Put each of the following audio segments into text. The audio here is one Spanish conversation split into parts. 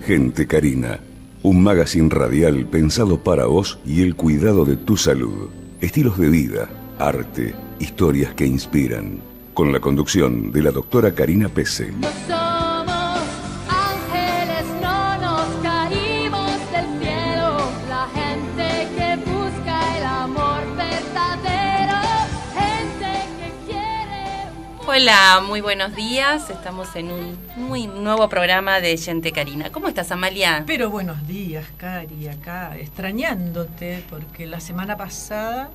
Gente Carina, un magazine radial pensado para vos y el cuidado de tu salud. Estilos de vida, arte, historias que inspiran. Con la conducción de la doctora Karina Pese. No somos ángeles, no nos caímos del cielo. La gente que busca el amor verdadero, gente que quiere. Hola, muy buenos días. Estamos en un muy nuevo programa de Gente Carina. ¿Cómo estás, Amalia? Pero buenos días, Cari, acá extrañándote porque la semana pasada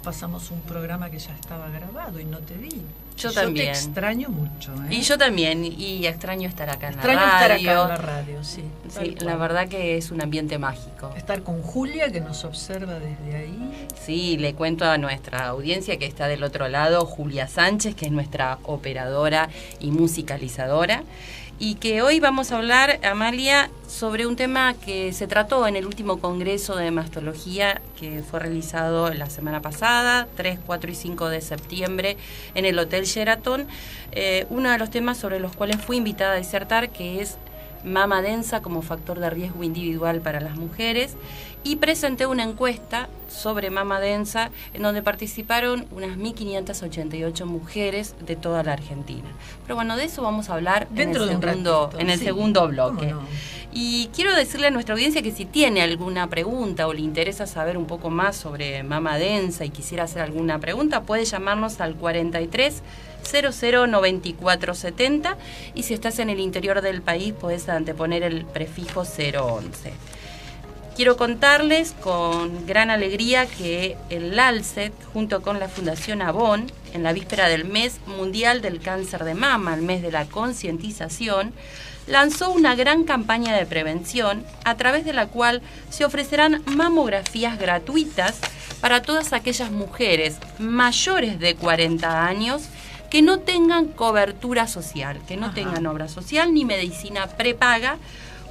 pasamos un programa que ya estaba grabado y no te vi. Yo también. Te extraño mucho. Y yo también, y extraño estar acá en la radio. Extraño estar acá en la radio, sí. Sí, la verdad que es un ambiente mágico. Estar con Julia, que nos observa desde ahí. Sí, le cuento a nuestra audiencia que está del otro lado, Julia Sánchez, que es nuestra operadora y musicalizadora. Y que hoy vamos a hablar, Amalia, sobre un tema que se trató en el último congreso de mastología que fue realizado la semana pasada, 3, 4 y 5 de septiembre, en el Hotel Sheraton. Uno de los temas sobre los cuales fui invitada a disertar, que es mama densa como factor de riesgo individual para las mujeres, y presenté una encuesta sobre mama densa en donde participaron unas 1.588 mujeres de toda la Argentina. Pero bueno, de eso vamos a hablar dentro de un ratito, en el segundo bloque. No? Y quiero decirle a nuestra audiencia que si tiene alguna pregunta o le interesa saber un poco más sobre mama densa y quisiera hacer alguna pregunta, puede llamarnos al 43 00 94 70, y si estás en el interior del país podés anteponer el prefijo 011. Quiero contarles con gran alegría que el LALCET, junto con la Fundación Avon, en la víspera del Mes Mundial del Cáncer de Mama, el mes de la concientización, lanzó una gran campaña de prevención a través de la cual se ofrecerán mamografías gratuitas para todas aquellas mujeres mayores de 40 años que no tengan cobertura social, que no tengan obra social ni medicina prepaga.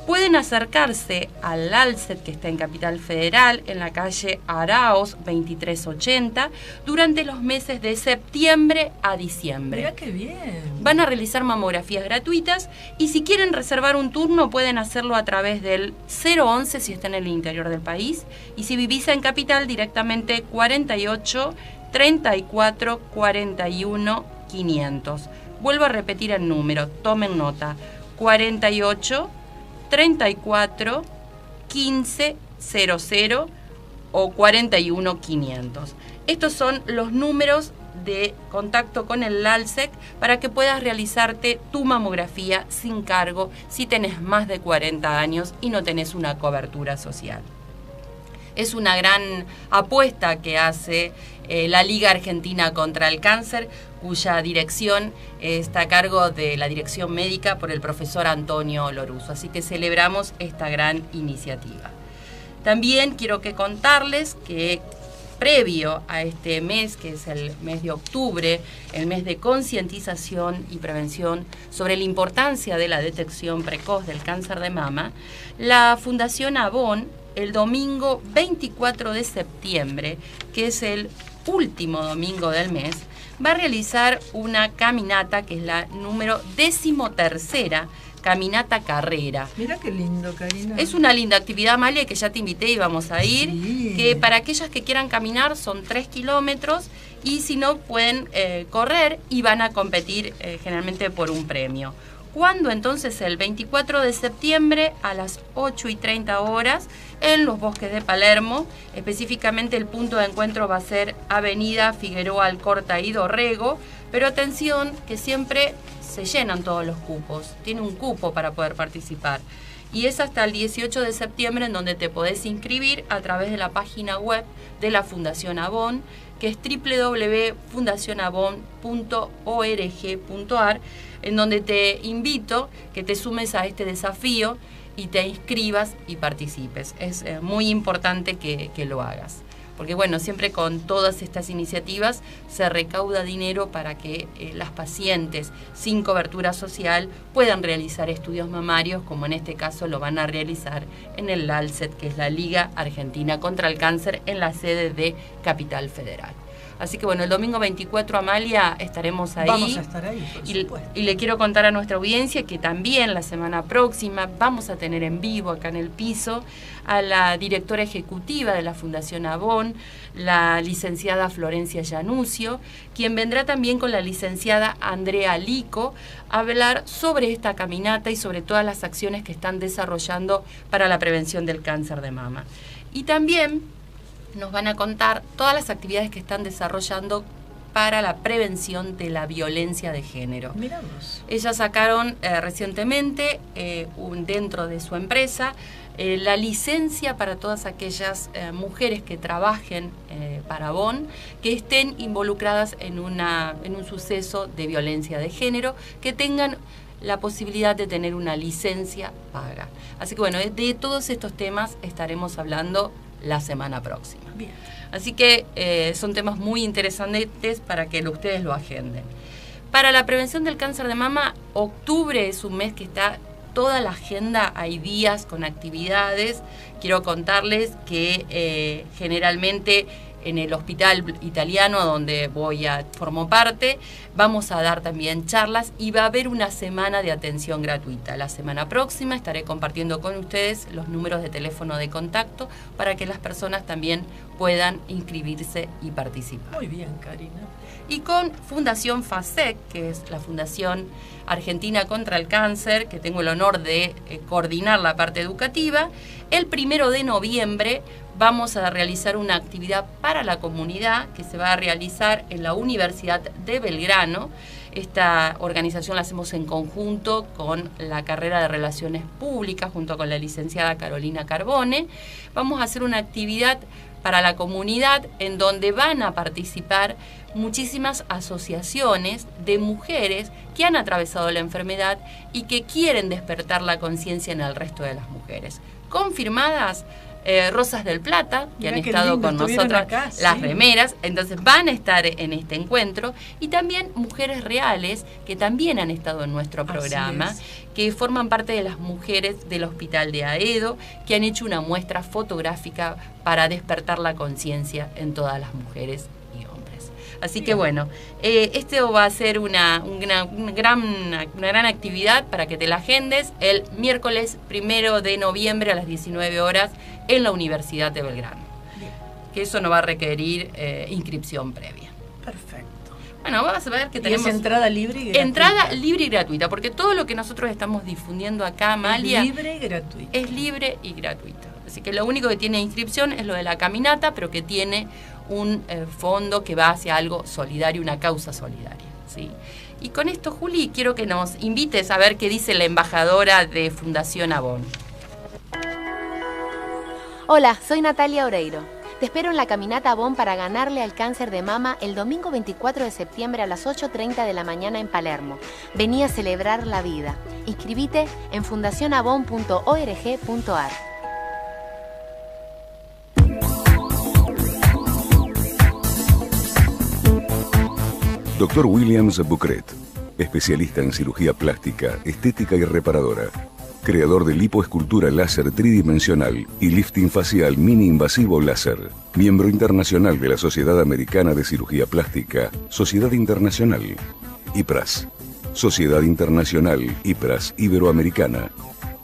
Pueden acercarse al LALCET, que está en Capital Federal, en la calle Araos 2380, durante los meses de septiembre a diciembre. Mirá qué bien. Van a realizar mamografías gratuitas y si quieren reservar un turno pueden hacerlo a través del 011 si están en el interior del país, y si vivís en Capital directamente 48 34 41 500. Vuelvo a repetir el número, tomen nota, 48 34 15 00 o 41 500. Estos son los números de contacto con el LALCET para que puedas realizarte tu mamografía sin cargo si tenés más de 40 años y no tenés una cobertura social. Es una gran apuesta que hace la Liga Argentina contra el Cáncer, cuya dirección está a cargo de la dirección médica por el profesor Antonio Loruso. Así que celebramos esta gran iniciativa. También quiero contarles que previo a este mes, que es el mes de octubre, el mes de concientización y prevención sobre la importancia de la detección precoz del cáncer de mama, la Fundación Avon, el domingo 24 de septiembre, que es el último domingo del mes, va a realizar una caminata que es la número 13ª, caminata carrera. Mira qué lindo, Karina. Es una linda actividad, Amalia, que ya te invité y vamos a ir, sí. Que para aquellas que quieran caminar son 3 kilómetros y si no pueden correr y van a competir generalmente por un premio. ¿Cuándo? Entonces el 24 de septiembre a las 8:30 horas en los bosques de Palermo. Específicamente el punto de encuentro va a ser Avenida Figueroa Alcorta y Dorrego, pero atención que siempre se llenan todos los cupos, tiene un cupo para poder participar. Y es hasta el 18 de septiembre en donde te podés inscribir a través de la página web de la Fundación Avon, que es www.fundacionavon.org.ar, en donde te invito que te sumes a este desafío y te inscribas y participes. Es muy importante que lo hagas. Porque bueno, siempre con todas estas iniciativas se recauda dinero para que las pacientes sin cobertura social puedan realizar estudios mamarios, como en este caso lo van a realizar en el LALCET, que es la Liga Argentina contra el Cáncer, en la sede de Capital Federal. Así que bueno, el domingo 24, Amalia, estaremos ahí. Vamos a estar ahí, por supuesto. Y le quiero contar a nuestra audiencia que también la semana próxima vamos a tener en vivo acá en el piso a la directora ejecutiva de la Fundación Avon, la licenciada Florencia Llanuccio, quien vendrá también con la licenciada Andrea Lico a hablar sobre esta caminata y sobre todas las acciones que están desarrollando para la prevención del cáncer de mama. Y también nos van a contar todas las actividades que están desarrollando para la prevención de la violencia de género. Miramos. Ellas sacaron recientemente, dentro de su empresa, la licencia para todas aquellas mujeres que trabajen para Avon, que estén involucradas en un suceso de violencia de género, que tengan la posibilidad de tener una licencia paga. Así que bueno, de todos estos temas estaremos hablando la semana próxima. Bien. Así que son temas muy interesantes para que ustedes lo agenden. Para la prevención del cáncer de mama, octubre es un mes que está toda la agenda, hay días con actividades. Quiero contarles que generalmente en el hospital italiano donde formo parte, vamos a dar también charlas y va a haber una semana de atención gratuita. La semana próxima estaré compartiendo con ustedes los números de teléfono de contacto para que las personas también puedan inscribirse y participar. Muy bien, Karina. Y con Fundación FASEC, que es la Fundación Argentina contra el Cáncer, que tengo el honor de coordinar la parte educativa, el 1 de noviembre vamos a realizar una actividad para la comunidad que se va a realizar en la Universidad de Belgrano. Esta organización la hacemos en conjunto con la carrera de Relaciones Públicas, junto con la licenciada Carolina Carbone. Vamos a hacer una actividad para la comunidad en donde van a participar muchísimas asociaciones de mujeres que han atravesado la enfermedad y que quieren despertar la conciencia en el resto de las mujeres. Confirmadas Rosas del Plata, que han estado con nosotras, las remeras, entonces van a estar en este encuentro, y también Mujeres Reales, que también han estado en nuestro programa, que forman parte de las mujeres del Hospital de Aedo, que han hecho una muestra fotográfica para despertar la conciencia en todas las mujeres y hombres. Así que bueno, esto va a ser una gran actividad para que te la agendes el miércoles 1 de noviembre a las 19 horas en la Universidad de Belgrano. Bien. Que eso no va a requerir inscripción previa. Perfecto. Bueno, vamos a ver que tenemos... ¿Y es entrada libre y gratuita? Entrada libre y gratuita, porque todo lo que nosotros estamos difundiendo acá, Amalia... Es libre y gratuita. Es libre y gratuita. Así que lo único que tiene inscripción es lo de la caminata, pero que tiene un fondo que va hacia algo solidario, una causa solidaria, ¿sí? Y con esto, Juli, quiero que nos invites a ver qué dice la embajadora de Fundación Avon. Hola, soy Natalia Oreiro. Te espero en la caminata Avon para ganarle al cáncer de mama el domingo 24 de septiembre a las 8:30 de la mañana en Palermo. Vení a celebrar la vida. Inscribite en fundacionavon.org.ar. Dr. Williams Bucret, especialista en cirugía plástica, estética y reparadora. Creador de lipoescultura láser tridimensional y lifting facial mini invasivo láser. Miembro internacional de la Sociedad Americana de Cirugía Plástica, Sociedad Internacional, IPRAS. Sociedad Internacional IPRAS Iberoamericana.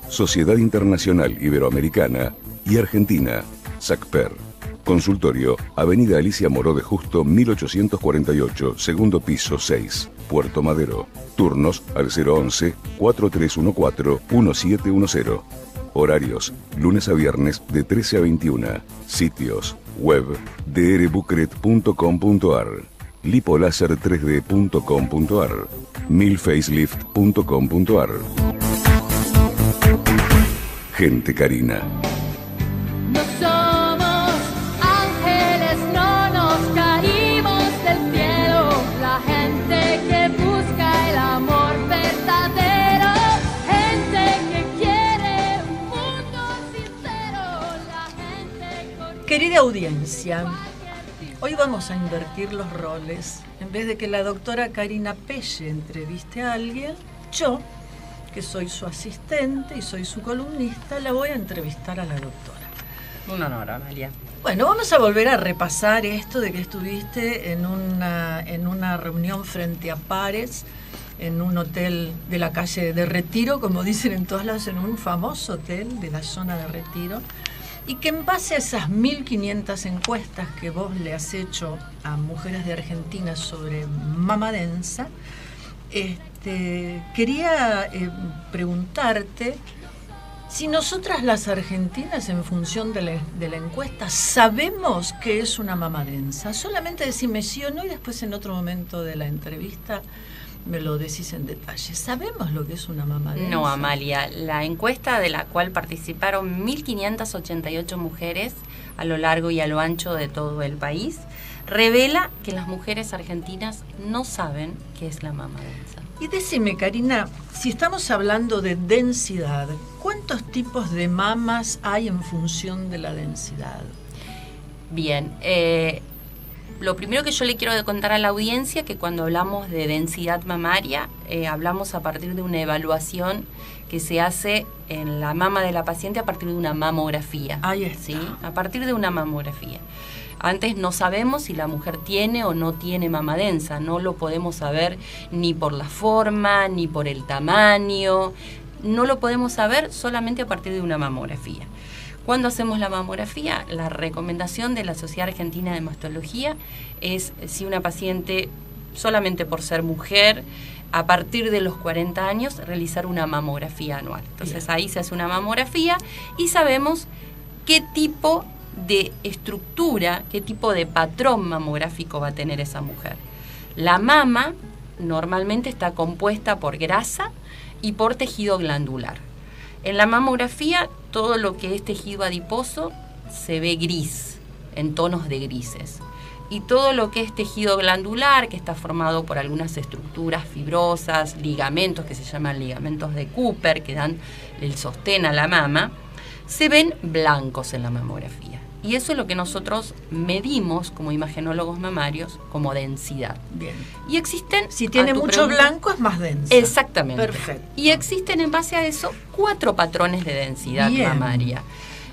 Sociedad Internacional Iberoamericana y Argentina, SACPER. Consultorio, Avenida Alicia Moró de Justo, 1848, segundo piso 6, Puerto Madero. Turnos al 011-4314-1710. Horarios, lunes a viernes de 13 a 21. Sitios, web, drbucret.com.ar, lipolaser3d.com.ar, milfacelift.com.ar. Gente Karina. No somos ángeles, no nos caímos del cielo. La gente que busca el amor verdadero, gente que quiere un mundo sincero, la gente con... Querida audiencia, hoy vamos a invertir los roles. En vez de que la doctora Karina Pelle entreviste a alguien, yo, que soy su asistente y soy su columnista, la voy a entrevistar a la doctora. Un honor, Amalia. Bueno, vamos a volver a repasar esto de que estuviste en una reunión frente a pares, en un hotel de la calle de Retiro, como dicen en todos lados, en un famoso hotel de la zona de Retiro, y que en base a esas 1.500 encuestas que vos le has hecho a mujeres de Argentina sobre mama densa, quería preguntarte si nosotras las argentinas, en función de la encuesta, sabemos qué es una mama densa. Solamente decime sí o no y después en otro momento de la entrevista me lo decís en detalle. ¿Sabemos lo que es una mama densa? No, Amalia. La encuesta de la cual participaron 1.588 mujeres a lo largo y a lo ancho de todo el país revela que las mujeres argentinas no saben qué es la mama densa. Y decime, Karina, si estamos hablando de densidad, ¿cuántos tipos de mamas hay en función de la densidad? Bien, lo primero que yo le quiero contar a la audiencia que cuando hablamos de densidad mamaria, hablamos a partir de una evaluación que se hace en la mama de la paciente a partir de una mamografía. Ahí está. ¿Sí? A partir de una mamografía. Antes no sabemos si la mujer tiene o no tiene mama densa, no lo podemos saber ni por la forma, ni por el tamaño, no lo podemos saber solamente a partir de una mamografía. Cuando hacemos la mamografía, la recomendación de la Sociedad Argentina de Mastología es si una paciente, solamente por ser mujer, a partir de los 40 años, realizar una mamografía anual. Entonces ahí se hace una mamografía y sabemos qué tipo de estructura, qué tipo de patrón mamográfico va a tener esa mujer. La mama normalmente está compuesta por grasa y por tejido glandular. En la mamografía, todo lo que es tejido adiposo se ve gris, en tonos de grises. Y todo lo que es tejido glandular, que está formado por algunas estructuras fibrosas, ligamentos que se llaman ligamentos de Cooper, que dan el sostén a la mama, se ven blancos en la mamografía. Y eso es lo que nosotros medimos como imagenólogos mamarios como densidad. Bien. Y existen... Si tiene mucho blanco es más densa. Exactamente. Perfecto. Y existen en base a eso 4 patrones de densidad mamaria.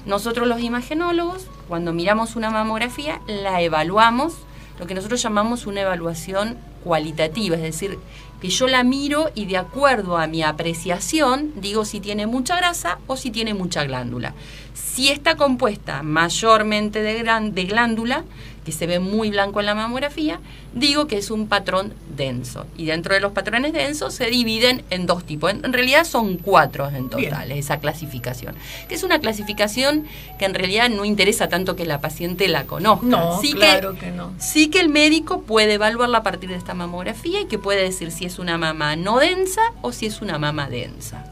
Nosotros los imagenólogos, cuando miramos una mamografía, la evaluamos, lo que nosotros llamamos una evaluación cualitativa, es decir, que yo la miro y de acuerdo a mi apreciación digo si tiene mucha grasa o si tiene mucha glándula. Si está compuesta mayormente de glándula, que se ve muy blanco en la mamografía, digo que es un patrón denso. Y dentro de los patrones densos se dividen en 2 tipos. En realidad son 4 en total, esa clasificación. Que es una clasificación que en realidad no interesa tanto que la paciente la conozca. No, sí claro que no. Sí que el médico puede evaluarla a partir de esta mamografía y que puede decir si es una mama no densa o si es una mama densa.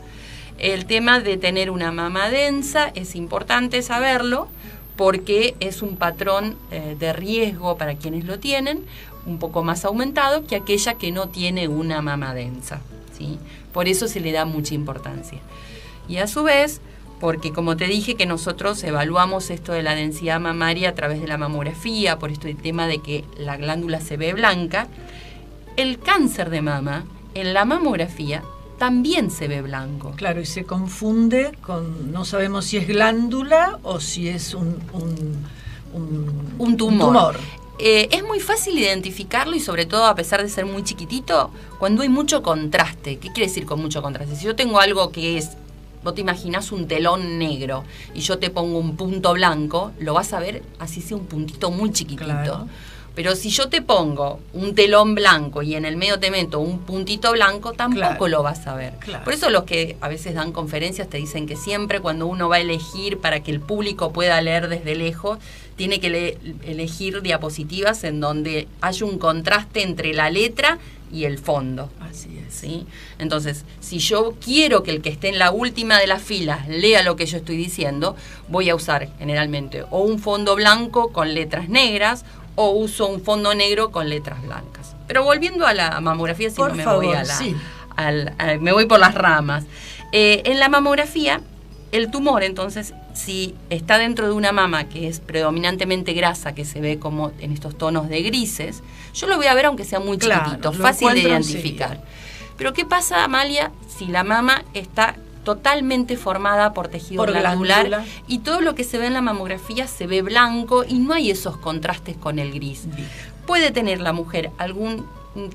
El tema de tener una mama densa es importante saberlo, porque es un patrón de riesgo para quienes lo tienen, un poco más aumentado que aquella que no tiene una mama densa, ¿sí? Por eso se le da mucha importancia. Y a su vez, porque como te dije que nosotros evaluamos esto de la densidad mamaria a través de la mamografía, por esto el tema de que la glándula se ve blanca, el cáncer de mama en la mamografía también se ve blanco. Claro, y se confunde con, no sabemos si es glándula o si es un tumor. Es muy fácil identificarlo y sobre todo a pesar de ser muy chiquitito, cuando hay mucho contraste. ¿Qué quiere decir con mucho contraste? Si yo tengo algo que es, vos te imaginás un telón negro y yo te pongo un punto blanco, lo vas a ver así sea un puntito muy chiquitito. Claro. Pero si yo te pongo un telón blanco y en el medio te meto un puntito blanco, tampoco lo vas a ver. Claro. Por eso los que a veces dan conferencias te dicen que siempre cuando uno va a elegir para que el público pueda leer desde lejos, tiene que elegir diapositivas en donde haya un contraste entre la letra y el fondo. Así es. ¿Sí? Entonces, si yo quiero que el que esté en la última de las filas lea lo que yo estoy diciendo, voy a usar generalmente o un fondo blanco con letras negras o uso un fondo negro con letras blancas. Pero volviendo a la mamografía, si no me voy a la... me voy por las ramas. En la mamografía, el tumor, entonces, si está dentro de una mama que es predominantemente grasa, que se ve como en estos tonos de grises, yo lo voy a ver aunque sea muy chiquitito, fácil de identificar. Pero ¿qué pasa, Amalia, si la mama está totalmente formada por tejido Por glandular, glándula. y todo lo que se ve en la mamografía se ve blanco y no hay esos contrastes con el gris. Bien. Puede tener la mujer algún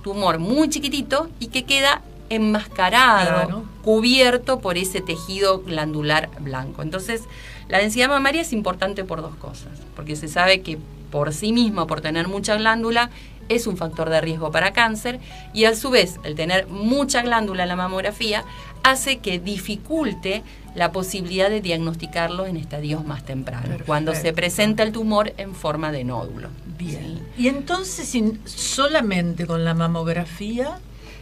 tumor muy chiquitito y que queda enmascarado, Claro. cubierto por ese tejido glandular blanco. Entonces, la densidad mamaria es importante por dos cosas, porque se sabe que por sí misma, por tener mucha glándula, es un factor de riesgo para cáncer, y a su vez el tener mucha glándula en la mamografía hace que dificulte la posibilidad de diagnosticarlo en estadios más tempranos, Perfecto. cuando se presenta el tumor en forma de nódulo. Bien. ¿Sí? Y entonces, solamente con la mamografía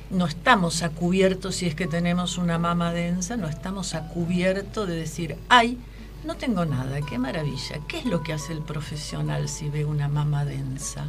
no estamos a cubierto, si es que tenemos una mama densa, no estamos a cubierto de decir, ay, no tengo nada, qué maravilla. ¿Qué es lo que hace el profesional si ve una mama densa?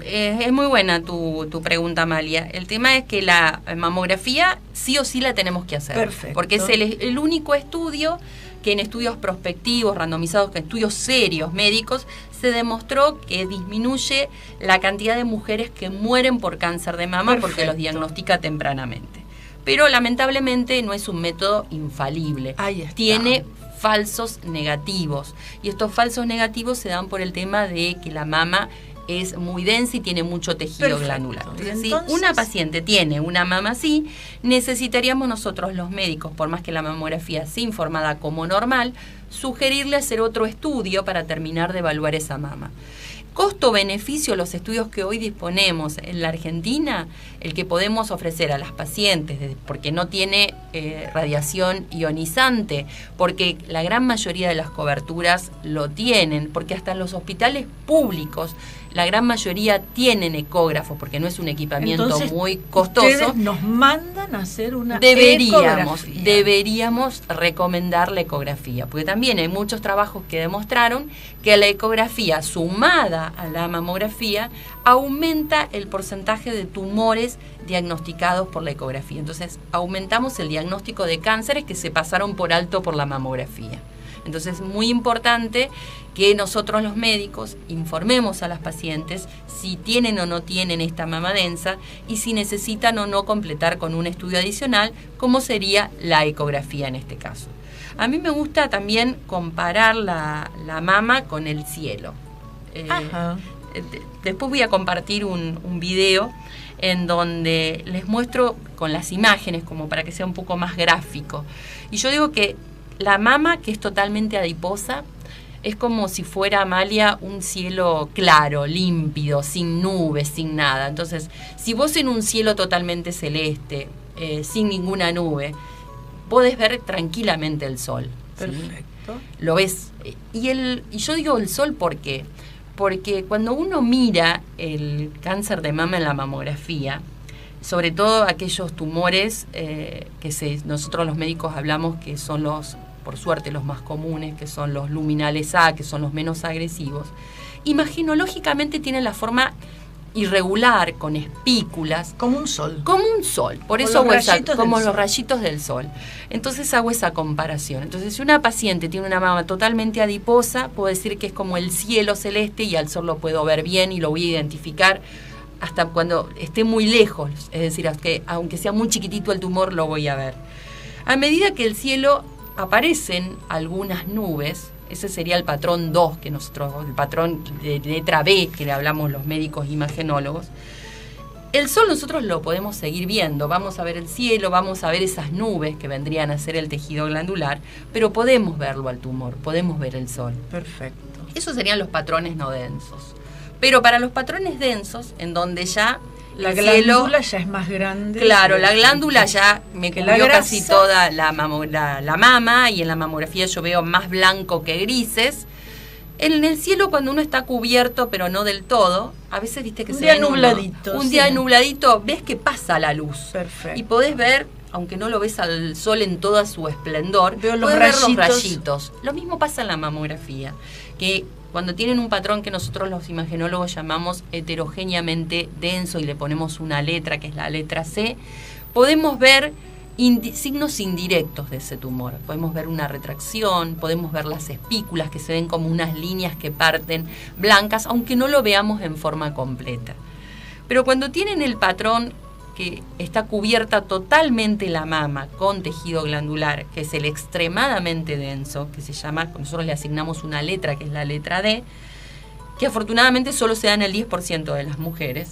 Es muy buena tu pregunta, Amalia. El tema es que la mamografía sí o sí la tenemos que hacer. Perfecto. Porque es el único estudio que en estudios prospectivos, randomizados, que en estudios serios médicos, se demostró que disminuye la cantidad de mujeres que mueren por cáncer de mama. Perfecto. Porque los diagnostica tempranamente. Pero lamentablemente no es un método infalible. Ahí está. Tiene falsos negativos, y estos falsos negativos se dan por el tema de que la mama es muy densa y tiene mucho tejido Perfecto. glandular. Entonces, si Entonces, una paciente tiene una mama así, necesitaríamos nosotros los médicos, por más que la mamografía sea informada como normal, sugerirle hacer otro estudio para terminar de evaluar esa mama. Costo-beneficio, los estudios que hoy disponemos en la Argentina, el que podemos ofrecer a las pacientes, porque no tiene radiación ionizante, porque la gran mayoría de las coberturas lo tienen, porque hasta en los hospitales públicos la gran mayoría tienen ecógrafos, porque no es un equipamiento Entonces, muy costoso. Ustedes nos mandan a hacer una Deberíamos ecografía. recomendar la ecografía, porque también hay muchos trabajos que demostraron que la ecografía sumada a la mamografía aumenta el porcentaje de tumores diagnosticados por la ecografía. Entonces, aumentamos el diagnóstico de cánceres que se pasaron por alto por la mamografía. Entonces, es muy importante que nosotros los médicos informemos a las pacientes si tienen o no tienen esta mama densa y si necesitan o no completar con un estudio adicional, como sería la ecografía en este caso. A mí me gusta también comparar la mama con el cielo. Ajá. Después voy a compartir un video en donde les muestro con las imágenes, como para que sea un poco más gráfico. Y yo digo que la mama, que es totalmente adiposa, es como si fuera, Amalia, un cielo claro, límpido, sin nubes, sin nada. Entonces, si vos en un cielo totalmente celeste, sin ninguna nube, podés ver tranquilamente el sol. ¿sí? Perfecto. Lo ves. Y yo digo el sol, ¿por qué? Porque cuando uno mira el cáncer de mama en la mamografía, sobre todo aquellos tumores que nosotros los médicos hablamos que son por suerte los más comunes, que son los luminales A, que son los menos agresivos, imaginológicamente tienen la forma irregular, con espículas. Como un sol. Como un sol, por Como eso hago los rayitos como del los sol. rayitos del sol. Entonces hago esa comparación. Entonces, si una paciente tiene una mama totalmente adiposa, puedo decir que es como el cielo celeste y al sol lo puedo ver bien y lo voy a identificar hasta cuando esté muy lejos, es decir, aunque sea muy chiquitito el tumor, lo voy a ver. A medida que el cielo aparecen algunas nubes, ese sería el patrón 2, el patrón de letra B que le hablamos los médicos imagenólogos. El sol nosotros lo podemos seguir viendo, vamos a ver el cielo, vamos a ver esas nubes que vendrían a ser el tejido glandular, pero podemos verlo al tumor, podemos ver el sol. Perfecto. Esos serían los patrones no densos. Pero para los patrones densos, en donde ya La el cielo, glándula ya es más grande. claro, la glándula ya me Que la cubrió grasa- casi toda la mama, y en la mamografía yo veo más blanco que grises. En el cielo, cuando uno está cubierto, pero no del todo, a veces viste que Un se día ven nubladito, un sí. día nubladito, ves que pasa la luz. Perfecto. Y podés ver, aunque no lo ves al sol en toda su esplendor, Veo los podés ver los rayitos. rayitos. Lo mismo pasa en la mamografía, que cuando tienen un patrón que nosotros los imagenólogos llamamos heterogéneamente denso y le ponemos una letra, que es la letra C, podemos ver signos indirectos de ese tumor. Podemos ver una retracción, podemos ver las espículas que se ven como unas líneas que parten blancas, aunque no lo veamos en forma completa. Pero cuando tienen el patrón que está cubierta totalmente la mama con tejido glandular, que es el extremadamente denso, que se llama, nosotros le asignamos una letra, que es la letra D, que afortunadamente solo se da en el 10% de las mujeres.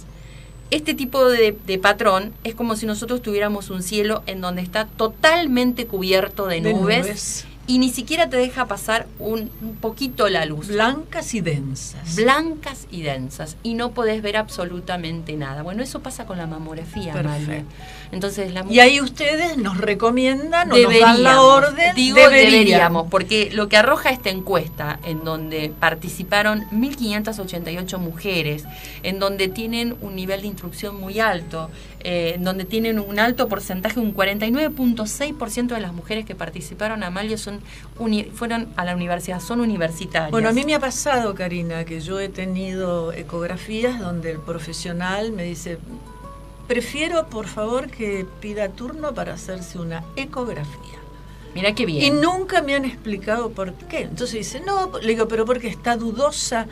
Este tipo de patrón es como si nosotros tuviéramos un cielo en donde está totalmente cubierto de nubes. Y ni siquiera te deja pasar un poquito la luz. Blancas y densas. Blancas y densas. Y no podés ver absolutamente nada. Bueno, eso pasa con la mamografía, Amalia. Entonces, y ahí ustedes nos recomiendan o nos dan la orden. Digo, deberíamos, porque lo que arroja esta encuesta, en donde participaron 1.588 mujeres, en donde tienen un nivel de instrucción muy alto, en donde tienen un alto porcentaje, un 49.6% de las mujeres que participaron, Amalia, fueron a la universidad, son universitarias. Bueno, a mí me ha pasado, Karina, que yo he tenido ecografías donde el profesional me dice: prefiero, por favor, que pida turno para hacerse una ecografía. Mirá qué bien. Y nunca me han explicado por qué. Entonces dice, no, le digo, pero porque está dudosa.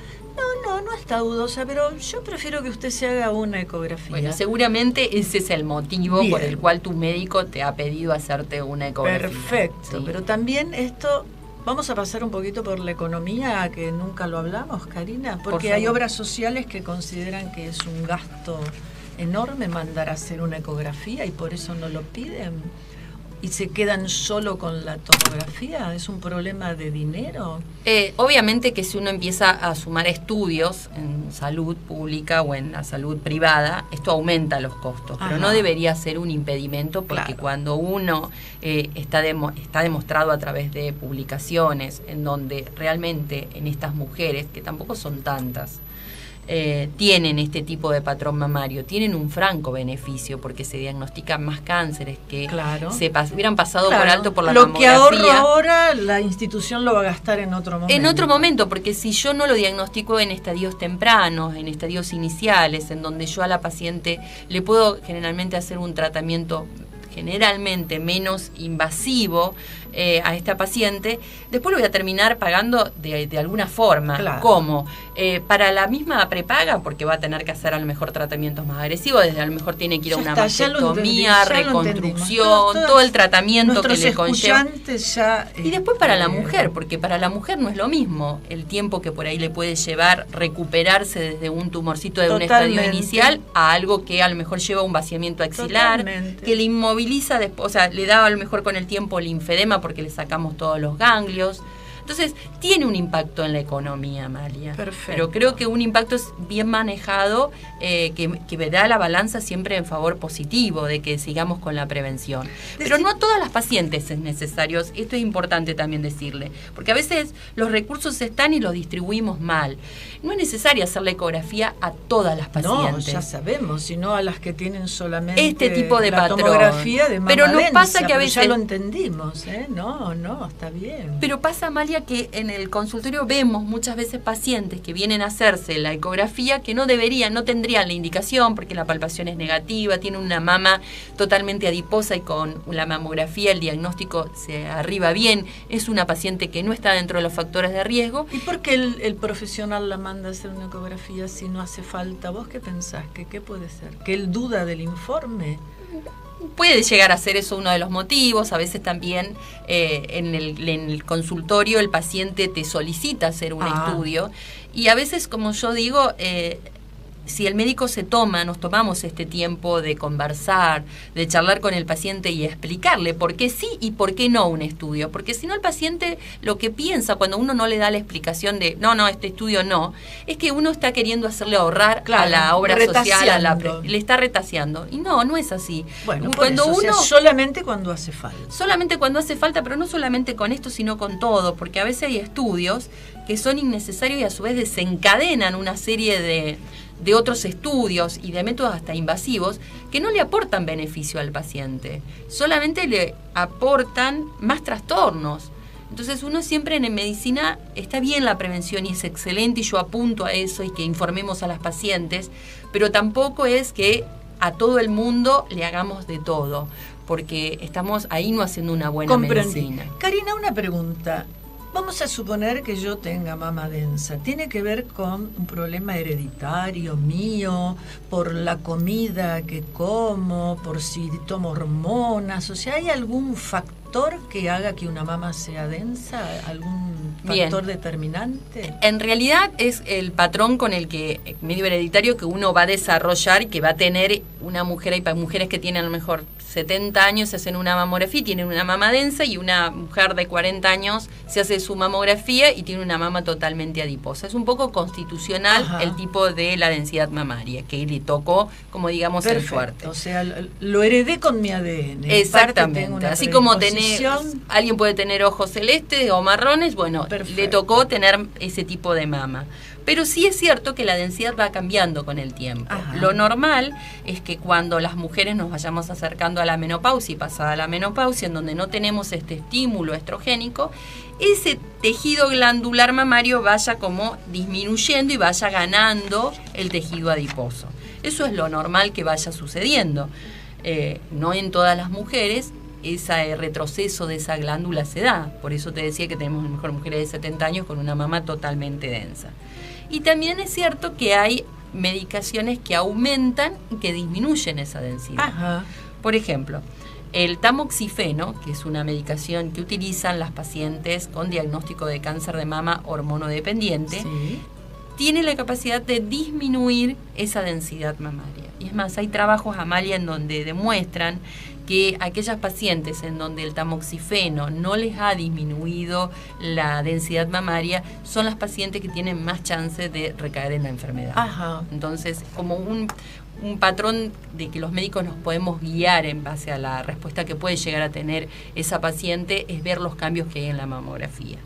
No está dudosa, pero yo prefiero que usted se haga una ecografía. Bueno, seguramente ese es el motivo por el cual tu médico te ha pedido hacerte una ecografía. Perfecto, ¿sí? Pero también esto, vamos a pasar un poquito por la economía, que nunca lo hablamos, Karina, porque hay obras sociales que consideran que es un gasto enorme mandar a hacer una ecografía y por eso no lo piden. ¿Y se quedan solo con la tomografía? ¿Es un problema de dinero? Obviamente que si uno empieza a sumar estudios en salud pública o en la salud privada, esto aumenta los costos, pero no debería ser un impedimento, porque cuando uno está demostrado a través de publicaciones en donde realmente en estas mujeres, que tampoco son tantas, tienen este tipo de patrón mamario, tienen un franco beneficio porque se diagnostican más cánceres que hubieran pasado por alto por la mamografía. Lo que ahorro ahora, la institución lo va a gastar en otro momento. En otro momento, porque si yo no lo diagnostico en estadios tempranos, en estadios iniciales, en donde yo a la paciente le puedo generalmente hacer un tratamiento generalmente menos invasivo a esta paciente, después lo voy a terminar pagando de alguna forma. ¿Cómo? Para la misma prepaga, porque va a tener que hacer a lo mejor tratamientos más agresivos, desde a lo mejor tiene que ir a una mastectomía, reconstrucción, todo el tratamiento que le conlleva. Y después para la mujer, porque para la mujer no es lo mismo el tiempo que por ahí le puede llevar recuperarse desde un tumorcito de un estadio inicial a algo que a lo mejor lleva un vaciamiento axilar, que le inmoviliza después, o sea, le da a lo mejor con el tiempo linfedema porque le sacamos todos los ganglios. Entonces, tiene un impacto en la economía, Amalia. Perfecto. Pero creo que un impacto bien manejado que me da la balanza siempre en favor positivo de que sigamos con la prevención. Pero no a todas las pacientes es necesario, esto es importante también decirle, porque a veces los recursos están y los distribuimos mal. No es necesario hacer la ecografía a todas las pacientes. No, ya sabemos, sino a las que tienen solamente este tipo de la tomografía de mama Pero nos densa, pasa que a veces... ya lo entendimos, ¿eh? No, está bien. Pero pasa, Amalia, que en el consultorio vemos muchas veces pacientes que vienen a hacerse la ecografía que no tendrían la indicación porque la palpación es negativa, tienen una mama totalmente adiposa y con la mamografía el diagnóstico se arriba bien, es una paciente que no está dentro de los factores de riesgo. ¿Y por qué el profesional la manda a hacer una ecografía si no hace falta? ¿Vos qué pensás? ¿Qué puede ser? ¿Que él duda del informe? Puede llegar a ser eso uno de los motivos. A veces también en el consultorio el paciente te solicita hacer un estudio y a veces, como yo digo, si el médico nos tomamos este tiempo de conversar, de charlar con el paciente y explicarle por qué sí y por qué no un estudio, porque si no el paciente lo que piensa cuando uno no le da la explicación de no, este estudio no, es que uno está queriendo hacerle ahorrar a la obra social, le está retaseando, y no es así. Bueno, cuando solamente cuando hace falta. Solamente cuando hace falta, pero no solamente con esto, sino con todo, porque a veces hay estudios que son innecesarios y a su vez desencadenan una serie de otros estudios y de métodos hasta invasivos que no le aportan beneficio al paciente, solamente le aportan más trastornos. Entonces uno siempre en medicina está bien la prevención y es excelente y yo apunto a eso y que informemos a las pacientes, pero tampoco es que a todo el mundo le hagamos de todo, porque estamos ahí no haciendo una buena medicina. Karina, una pregunta. Vamos a suponer que yo tenga mama densa. ¿Tiene que ver con un problema hereditario mío, por la comida que como, por si tomo hormonas? O sea, ¿hay algún factor que haga que una mama sea densa? ¿Algún factor determinante? En realidad es el patrón con el que, medio hereditario, que uno va a desarrollar y que va a tener una mujer. Hay mujeres que tienen a lo mejor 70 años, se hacen una mamografía y tienen una mama densa, y una mujer de 40 años se hace su mamografía y tiene una mama totalmente adiposa. Es un poco constitucional. Ajá. El tipo de la densidad mamaria, que le tocó, como digamos, el suerte. O sea, lo heredé con mi ADN. Exactamente. Así como alguien puede tener ojos celestes o marrones, bueno, le tocó tener ese tipo de mama. Pero sí es cierto que la densidad va cambiando con el tiempo. Ajá. Lo normal es que cuando las mujeres nos vayamos acercando a la menopausia y pasada la menopausia, en donde no tenemos este estímulo estrogénico, ese tejido glandular mamario vaya como disminuyendo y vaya ganando el tejido adiposo. Eso es lo normal que vaya sucediendo. No en todas las mujeres ese retroceso de esa glándula se da. Por eso te decía que tenemos a lo mejor mujeres de 70 años con una mama totalmente densa. Y también es cierto que hay medicaciones que aumentan y que disminuyen esa densidad. Ajá. Por ejemplo, el tamoxifeno, que es una medicación que utilizan las pacientes con diagnóstico de cáncer de mama hormonodependiente, sí, tiene la capacidad de disminuir esa densidad mamaria. Y es más, hay trabajos, Amalia, en donde demuestran que aquellas pacientes en donde el tamoxifeno no les ha disminuido la densidad mamaria son las pacientes que tienen más chance de recaer en la enfermedad. Ajá. Entonces, como un patrón de que los médicos nos podemos guiar en base a la respuesta que puede llegar a tener esa paciente es ver los cambios que hay en la mamografía.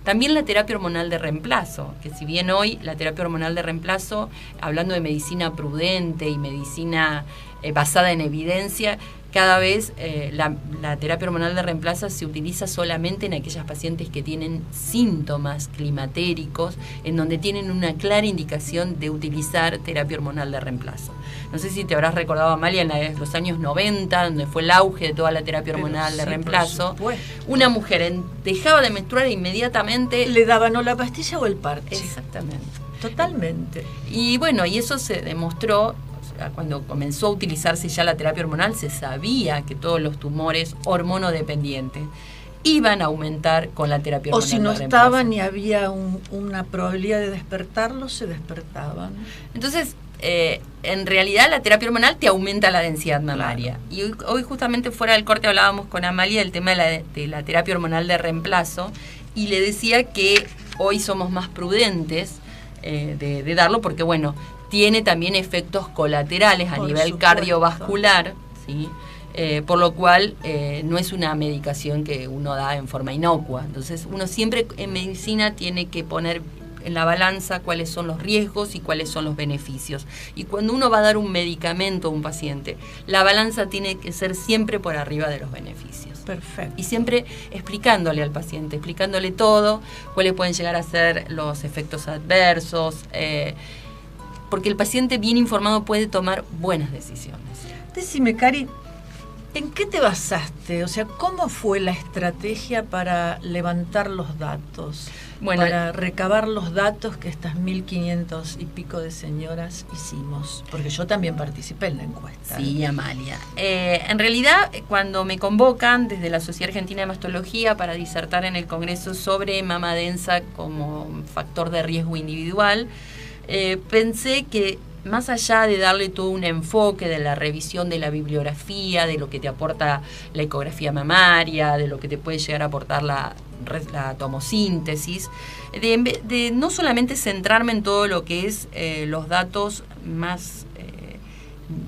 También la terapia hormonal de reemplazo, que si bien hoy la terapia hormonal de reemplazo, hablando de medicina prudente y medicina basada en evidencia, cada vez la terapia hormonal de reemplazo se utiliza solamente en aquellas pacientes que tienen síntomas climatéricos, en donde tienen una clara indicación de utilizar terapia hormonal de reemplazo. No sé si te habrás recordado, Amalia, en los años 90, donde fue el auge de toda la terapia hormonal de reemplazo. Una mujer dejaba de menstruar e inmediatamente le daban o la pastilla o el parche. Exactamente. Totalmente. Y bueno, y eso se demostró. Cuando comenzó a utilizarse ya la terapia hormonal, se sabía que todos los tumores hormonodependientes iban a aumentar con la terapia hormonal. O si no estaban y había una probabilidad de despertarlos, se despertaban. Entonces, en realidad la terapia hormonal te aumenta la densidad mamaria. Claro. Y hoy justamente fuera del corte hablábamos con Amalia del tema de la terapia hormonal de reemplazo, y le decía que hoy somos más prudentes de darlo, porque bueno, tiene también efectos colaterales a nivel cardiovascular, ¿sí? Por lo cual no es una medicación que uno da en forma inocua. Entonces uno siempre en medicina tiene que poner en la balanza cuáles son los riesgos y cuáles son los beneficios. Y cuando uno va a dar un medicamento a un paciente, la balanza tiene que ser siempre por arriba de los beneficios. Perfecto. Y siempre explicándole al paciente, explicándole todo, cuáles pueden llegar a ser los efectos adversos, porque el paciente bien informado puede tomar buenas decisiones. Decime, Cari, ¿en qué te basaste? O sea, ¿cómo fue la estrategia para levantar los datos? Bueno, para recabar los datos que estas 1.500 y pico de señoras hicimos. Porque yo también participé en la encuesta. Sí, Amalia. En realidad, cuando me convocan desde la Sociedad Argentina de Mastología para disertar en el Congreso sobre mama densa como factor de riesgo individual, pensé que más allá de darle todo un enfoque de la revisión de la bibliografía, de lo que te aporta la ecografía mamaria, de lo que te puede llegar a aportar la tomosíntesis, de no solamente centrarme en todo lo que es los datos más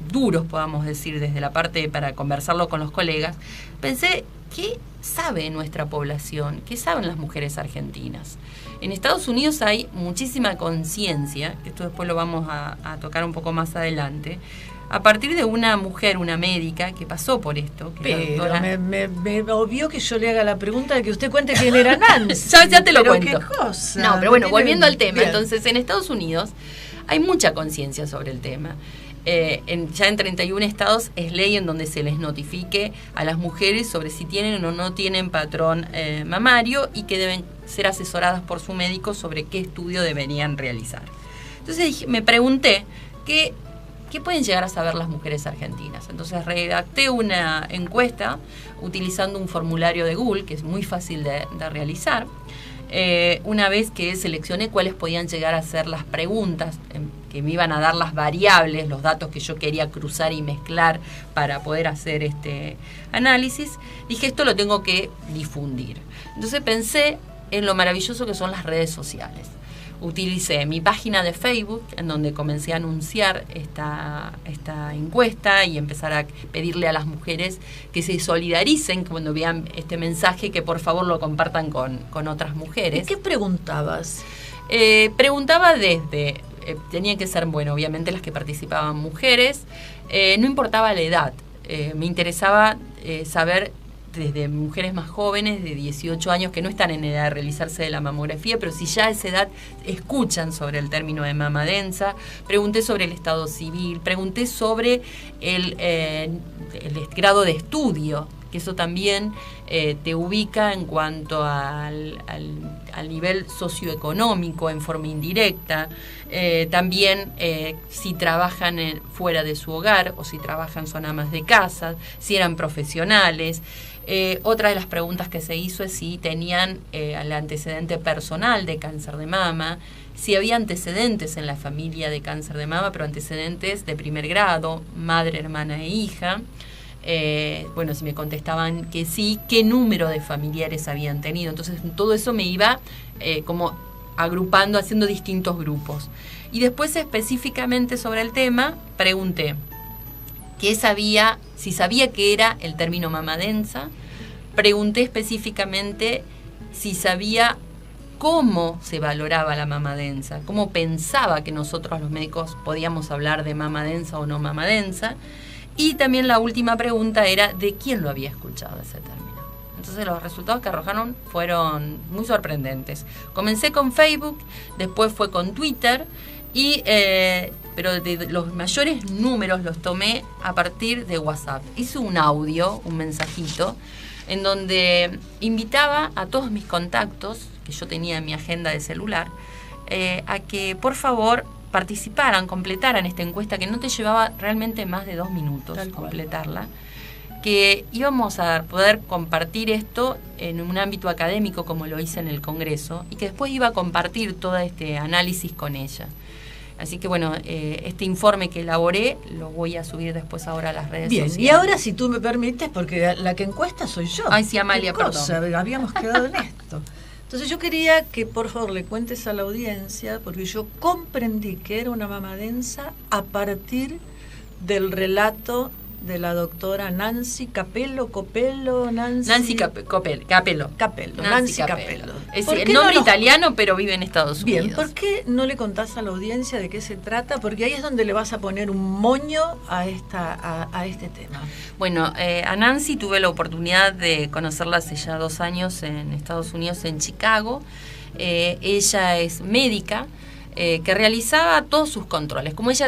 duros, podamos decir, desde la parte para conversarlo con los colegas, pensé, ¿qué sabe nuestra población? ¿Qué saben las mujeres argentinas? En Estados Unidos hay muchísima conciencia, que esto después lo vamos a tocar un poco más adelante, a partir de una mujer, una médica, que pasó por esto. Que pero me obvio que yo le haga la pregunta de que usted cuente quién era Nancy. ya te lo cuento. ¿Qué cosa? No, pero bueno, volviendo al tema. Bien. Entonces, en Estados Unidos hay mucha conciencia sobre el tema. Ya en 31 estados es ley en donde se les notifique a las mujeres sobre si tienen o no tienen patrón mamario, y que deben ser asesoradas por su médico sobre qué estudio deberían realizar. Entonces me pregunté qué pueden llegar a saber las mujeres argentinas. Entonces redacté una encuesta utilizando un formulario de Google, que es muy fácil de realizar. Una vez que seleccioné cuáles podían llegar a ser las preguntas que me iban a dar las variables, los datos que yo quería cruzar y mezclar para poder hacer este análisis, dije, esto lo tengo que difundir. Entonces pensé en lo maravilloso que son las redes sociales. Utilicé mi página de Facebook, en donde comencé a anunciar esta encuesta y empezar a pedirle a las mujeres que se solidaricen cuando vean este mensaje, que por favor lo compartan con otras mujeres. ¿Y qué preguntabas? Preguntaba desde, tenían que ser, bueno, obviamente las que participaban mujeres, no importaba la edad, me interesaba saber desde mujeres más jóvenes, de 18 años, que no están en edad de realizarse de la mamografía, pero si ya a esa edad escuchan sobre el término de mama densa. Pregunté sobre el estado civil, pregunté sobre el grado de estudio, que eso también te ubica en cuanto al nivel socioeconómico en forma indirecta. También si trabajan fuera de su hogar o si trabajan son amas de casa, si eran profesionales. Otra de las preguntas que se hizo es si tenían el antecedente personal de cáncer de mama, si había antecedentes en la familia de cáncer de mama, pero antecedentes de primer grado, madre, hermana e hija. Bueno, si me contestaban que sí, qué número de familiares habían tenido. Entonces todo eso me iba como agrupando, haciendo distintos grupos. Y después específicamente sobre el tema pregunté si sabía qué era el término mama densa. Pregunté específicamente si sabía cómo se valoraba la mama densa, cómo pensaba que nosotros los médicos podíamos hablar de mama densa o no mama densa. Y también la última pregunta era de quién lo había escuchado ese término. Entonces los resultados que arrojaron fueron muy sorprendentes. Comencé con Facebook, después fue con Twitter, pero de los mayores números los tomé a partir de WhatsApp. Hice un audio, un mensajito, en donde invitaba a todos mis contactos, que yo tenía en mi agenda de celular, a que por favor participaran, completaran esta encuesta, que no te llevaba realmente más de 2 minutos completarla, que íbamos a poder compartir esto en un ámbito académico como lo hice en el Congreso, y que después iba a compartir todo este análisis con ella. Así que bueno, este informe que elaboré lo voy a subir después ahora a las redes sociales. Bien, y ahora si tú me permites, porque la que encuesta soy yo. Ay, sí, Amalia, perdón. Habíamos quedado en esto. Entonces yo quería que por favor le cuentes a la audiencia, porque yo comprendí que era una mama densa a partir del relato de la doctora Nancy Capello. Nancy Capello. Nancy Capello. Es el nombre italiano, pero vive en Estados Unidos. Bien, ¿por qué no le contás a la audiencia de qué se trata? Porque ahí es donde le vas a poner un moño a este tema. Bueno, a Nancy tuve la oportunidad de conocerla hace ya 2 años en Estados Unidos, en Chicago. Ella es médica que realizaba todos sus controles. Como ella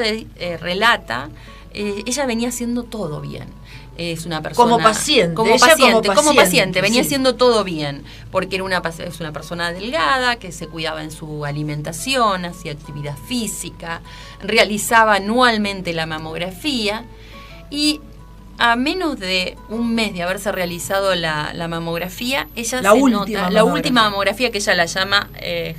relata, ella venía haciendo todo bien. Es una persona como paciente venía haciendo todo bien, porque es una persona delgada que se cuidaba en su alimentación, hacía actividad física, realizaba anualmente la mamografía, y a menos de un mes de haberse realizado la mamografía, ella la última mamografía, que ella la llama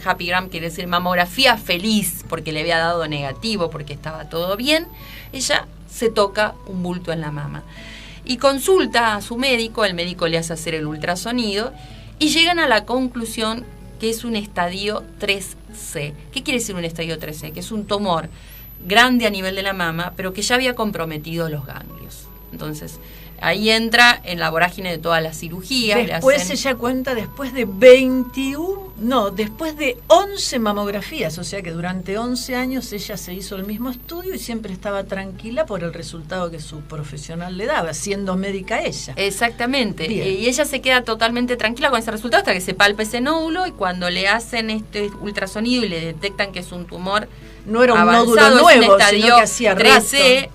Happy Gram, quiere decir mamografía feliz, porque le había dado negativo, porque estaba todo bien. Ella se toca un bulto en la mama y consulta a su médico, el médico le hace hacer el ultrasonido y llegan a la conclusión que es un estadio 3C. ¿Qué quiere decir un estadio 3C? Que es un tumor grande a nivel de la mama, pero que ya había comprometido los ganglios. Entonces, ahí entra en la vorágine de todas las cirugías. Después ella cuenta después de 11 mamografías, o sea que durante 11 años ella se hizo el mismo estudio y siempre estaba tranquila por el resultado que su profesional le daba, siendo médica ella. Exactamente. Y ella se queda totalmente tranquila con ese resultado hasta que se palpa ese nódulo, y cuando le hacen este ultrasonido y le detectan que es un tumor no era un avanzado, nódulo nuevo, sino que hacía 3C,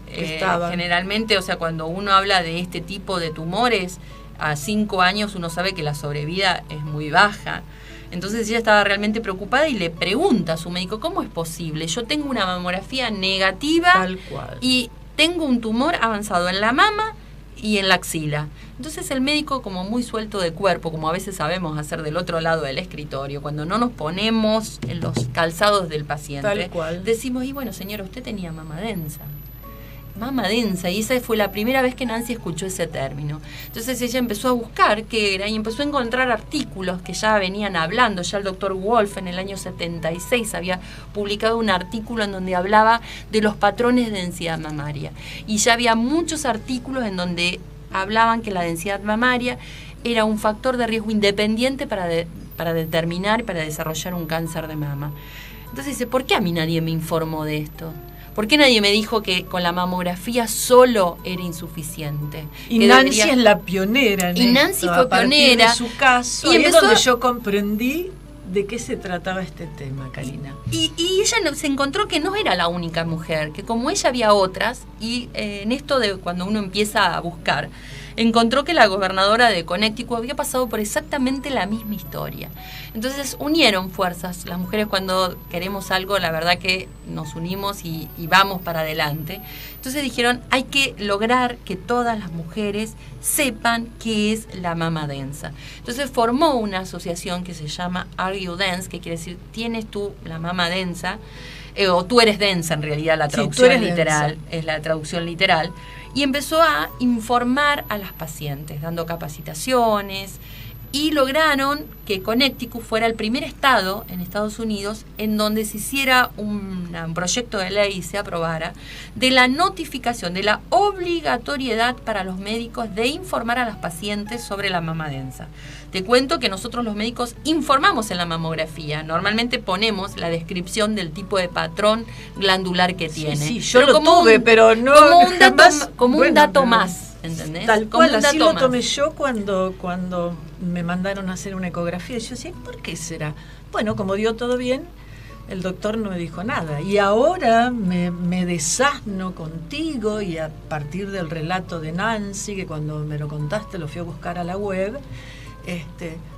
generalmente, o sea, cuando uno habla de este tipo de tumores, a 5 años uno sabe que la sobrevida es muy baja. Entonces ella estaba realmente preocupada y le pregunta a su médico, ¿cómo es posible? Yo tengo una mamografía negativa Tal cual. y tengo un tumor avanzado en la mama y en la axila. Entonces el médico, como muy suelto de cuerpo, como a veces sabemos hacer del otro lado del escritorio, cuando no nos ponemos en los calzados del paciente, Tal cual. decimos, y bueno, señora, usted tenía mama densa. Mama densa, y esa fue la primera vez que Nancy escuchó ese término. Entonces ella empezó a buscar qué era y empezó a encontrar artículos que ya venían hablando. Ya el doctor Wolf en el año 76 había publicado un artículo en donde hablaba de los patrones de densidad mamaria. Y ya había muchos artículos en donde hablaban que la densidad mamaria era un factor de riesgo independiente para determinar y para desarrollar un cáncer de mama. Entonces dice, ¿por qué a mí nadie me informó de esto? ¿Por qué nadie me dijo que con la mamografía solo era insuficiente? Y Que Nancy debería... es la pionera en Y Nancy esto, fue a partir pionera. de su caso, Y y es empezó donde a- yo comprendí de qué se trataba este tema, Karina. Y ella se encontró que no era la única mujer, que como ella había otras, y en esto de cuando uno empieza a buscar, encontró que la gobernadora de Connecticut había pasado por exactamente la misma historia. Entonces unieron fuerzas. Las mujeres cuando queremos algo, la verdad que nos unimos y vamos para adelante. Entonces dijeron, hay que lograr que todas las mujeres sepan qué es la mama densa. Entonces formó una asociación que se llama Are You Dense, que quiere decir, tienes tú la mama densa, o tú eres densa en realidad, la Sí, tú traducción eres literal, densa. es la traducción literal, y empezó a informar a las pacientes, dando capacitaciones, y lograron que Connecticut fuera el primer estado en Estados Unidos en donde se hiciera un proyecto de ley y se aprobara de la notificación, de la obligatoriedad para los médicos de informar a las pacientes sobre la mama densa. Te cuento que nosotros los médicos informamos en la mamografía. Normalmente ponemos la descripción del tipo de patrón glandular que tiene. Sí, yo Pero lo tuve, pero no como un dato, jamás- como un bueno, dato pero- más, ¿entendés? Tal Como cual, un así dato lo más. tomé yo cuando me mandaron a hacer una ecografía. Y yo decía, ¿por qué será? Bueno, como dio todo bien, el doctor no me dijo nada. Y ahora me desasno contigo, y a partir del relato de Nancy, que cuando me lo contaste lo fui a buscar a la web,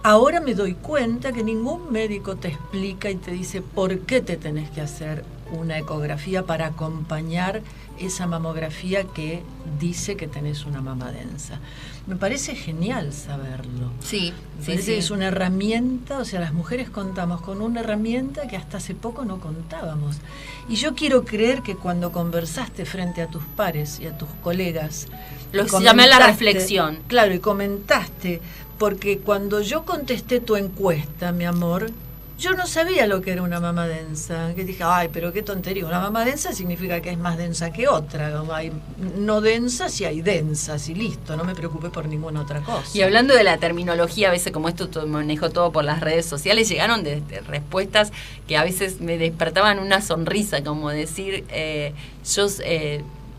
ahora me doy cuenta que ningún médico te explica y te dice por qué te tenés que hacer una ecografía para acompañar esa mamografía que dice que tenés una mama densa. Me parece genial saberlo. Sí, Me sí, parece sí. que es una herramienta, o sea, las mujeres contamos con una herramienta que hasta hace poco no contábamos. Y yo quiero creer que cuando conversaste frente a tus pares y a tus colegas, Lo y que se llama la comentaste- reflexión. Claro, y comentaste, porque cuando yo contesté tu encuesta, mi amor, yo no sabía lo que era una mama densa. Que dije, ay, pero qué tontería. Una mama densa significa que es más densa que otra. Como hay no densas y hay densas y listo. No me preocupé por ninguna otra cosa. Y hablando de la terminología, a veces como esto manejo todo por las redes sociales, llegaron de respuestas que a veces me despertaban una sonrisa, como decir,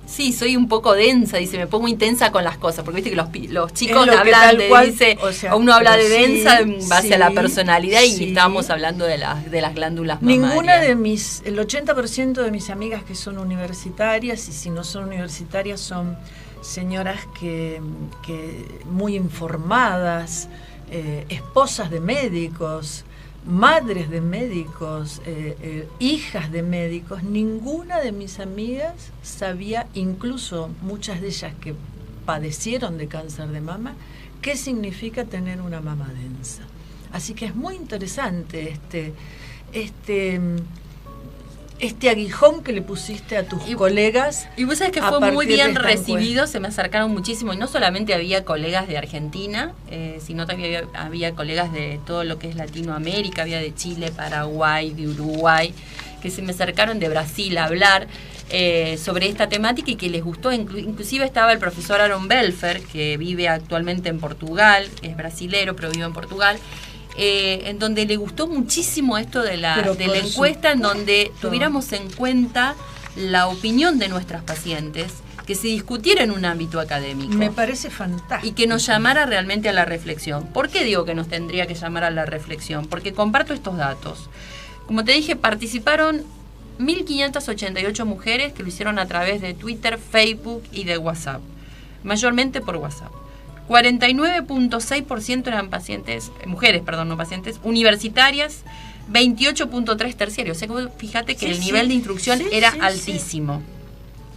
sí, soy un poco densa, dice, me pongo intensa con las cosas, porque viste que los chicos Es lo que hablan tal de, cual, dice, o sea, uno habla de pero sí, densa en base a la sí, personalidad, y sí. estábamos hablando de las glándulas mamarias. Ninguna de el 80% de mis amigas que son universitarias, y si no son universitarias son señoras que muy informadas, esposas de médicos, madres de médicos, hijas de médicos, ninguna de mis amigas sabía, incluso muchas de ellas que padecieron de cáncer de mama, qué significa tener una mama densa. Así que es muy interesante este aguijón que le pusiste a tus colegas. Y vos sabés que a fue muy partir de bien esta recibido, se me acercaron muchísimo, y no solamente había colegas de Argentina, sino también había colegas de todo lo que es Latinoamérica, había de Chile, Paraguay, de Uruguay, que se me acercaron, de Brasil, a hablar sobre esta temática y que les gustó. Inclusive estaba el profesor Aaron Belfer, que vive actualmente en Portugal, es brasilero, pero vive en Portugal, en donde le gustó muchísimo esto de la Pero por encuesta, en donde supuesto. tuviéramos en cuenta la opinión de nuestras pacientes, que se discutiera en un ámbito académico. Me parece fantástico. Y que nos llamara realmente a la reflexión. ¿Por qué digo que nos tendría que llamar a la reflexión? Porque comparto estos datos. Como te dije, participaron 1.588 mujeres que lo hicieron a través de Twitter, Facebook y de WhatsApp. Mayormente por WhatsApp. 49.6% eran pacientes, mujeres, perdón, no pacientes, universitarias, 28.3 terciarios. O sea, fíjate que el nivel de instrucción era altísimo.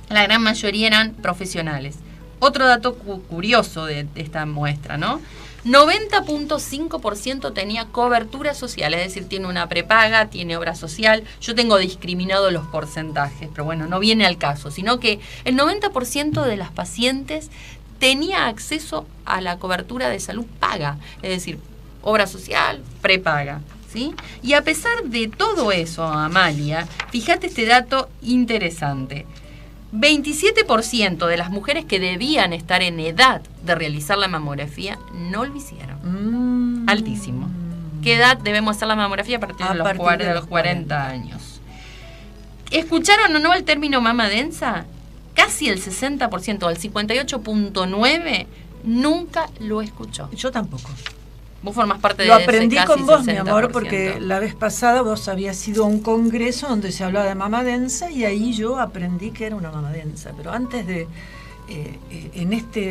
La gran mayoría eran profesionales. Otro dato curioso de esta muestra, ¿no? 90.5% tenía cobertura social, es decir, tiene una prepaga, tiene obra social. Yo tengo discriminado los porcentajes, pero bueno, no viene al caso, sino que el 90% de las pacientes tenía acceso a la cobertura de salud paga, es decir, obra social, prepaga, ¿sí? Y a pesar de todo eso, Amalia, fíjate este dato interesante. 27% de las mujeres que debían estar en edad de realizar la mamografía no lo hicieron. Altísimo. ¿Qué edad debemos hacer la mamografía? A partir de los 40 años. ¿Escucharon o no el término mama densa? Casi el 60%, el 58.9%, nunca lo escuchó. Yo tampoco. Vos formás parte de ese casi 60%. Lo aprendí con vos, mi amor, porque la vez pasada vos habías ido a un congreso donde se hablaba de mama densa y ahí yo aprendí que era una mama densa. Pero antes de,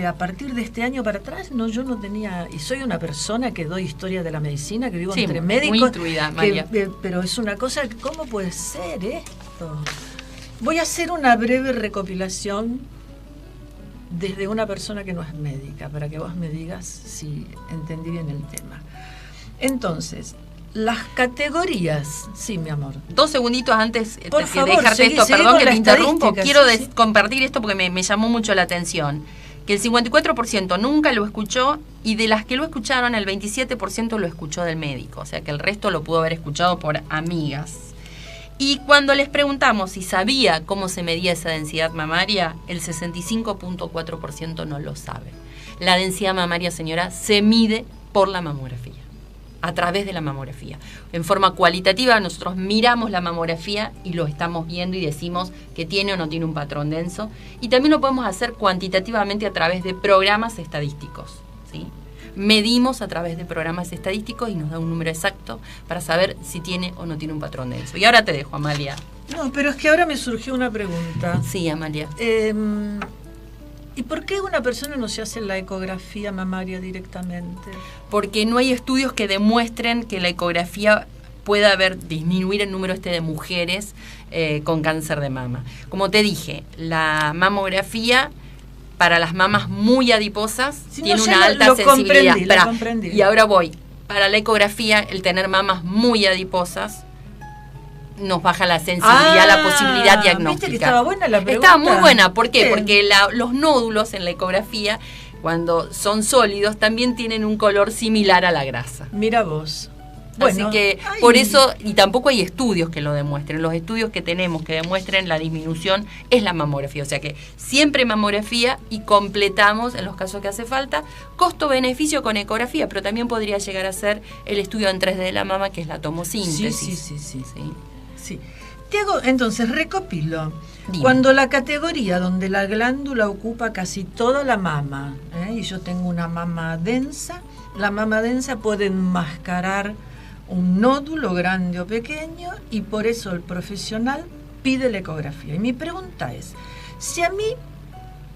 a partir de este año para atrás, yo no tenía, y soy una persona que doy historia de la medicina, que vivo entre médicos. Muy instruida, María. Pero es una cosa, ¿cómo puede ser esto? Voy a hacer una breve recopilación desde una persona que no es médica, para que vos me digas si entendí bien el tema. Entonces, las categorías, sí, mi amor. 2 segunditos antes de dejarte seguí perdón que te interrumpo, quiero sí. Compartir esto porque me llamó mucho la atención. Que el 54% nunca lo escuchó y de las que lo escucharon, el 27% lo escuchó del médico, o sea que el resto lo pudo haber escuchado por amigas. Y cuando les preguntamos si sabía cómo se medía esa densidad mamaria, el 65.4% no lo sabe. La densidad mamaria, señora, se mide por la mamografía, a través de la mamografía. En forma cualitativa, nosotros miramos la mamografía y lo estamos viendo y decimos que tiene o no tiene un patrón denso. Y también lo podemos hacer cuantitativamente a través de programas estadísticos, ¿sí? Medimos a través de programas estadísticos y nos da un número exacto para saber si tiene o no tiene un patrón denso. Y ahora te dejo, Amalia. No, pero es que ahora me surgió una pregunta. Sí, Amalia. ¿Y por qué una persona no se hace la ecografía mamaria directamente? Porque no hay estudios que demuestren que la ecografía pueda disminuir el número de mujeres con cáncer de mama. Como te dije, la mamografía para las mamas muy adiposas tiene una alta sensibilidad. Lo comprendí. Y ahora voy. Para la ecografía, el tener mamas muy adiposas nos baja la sensibilidad, la posibilidad diagnóstica. ¿Viste que estaba buena la pregunta? Estaba muy buena. ¿Por qué? Porque los nódulos en la ecografía, cuando son sólidos, también tienen un color similar a la grasa. Mira vos. Bueno, así que por eso, y tampoco hay estudios que lo demuestren. Los estudios que tenemos que demuestren la disminución es la mamografía. O sea que siempre mamografía y completamos, en los casos que hace falta, costo-beneficio con ecografía, pero también podría llegar a ser el estudio en 3D de la mama, que es la tomosíntesis. Sí. Te hago, entonces, recopilo. Dime. Cuando la categoría donde la glándula ocupa casi toda la mama, y yo tengo una mama densa, la mama densa puede enmascarar un nódulo grande o pequeño y por eso el profesional pide la ecografía. Y mi pregunta es, si a mí,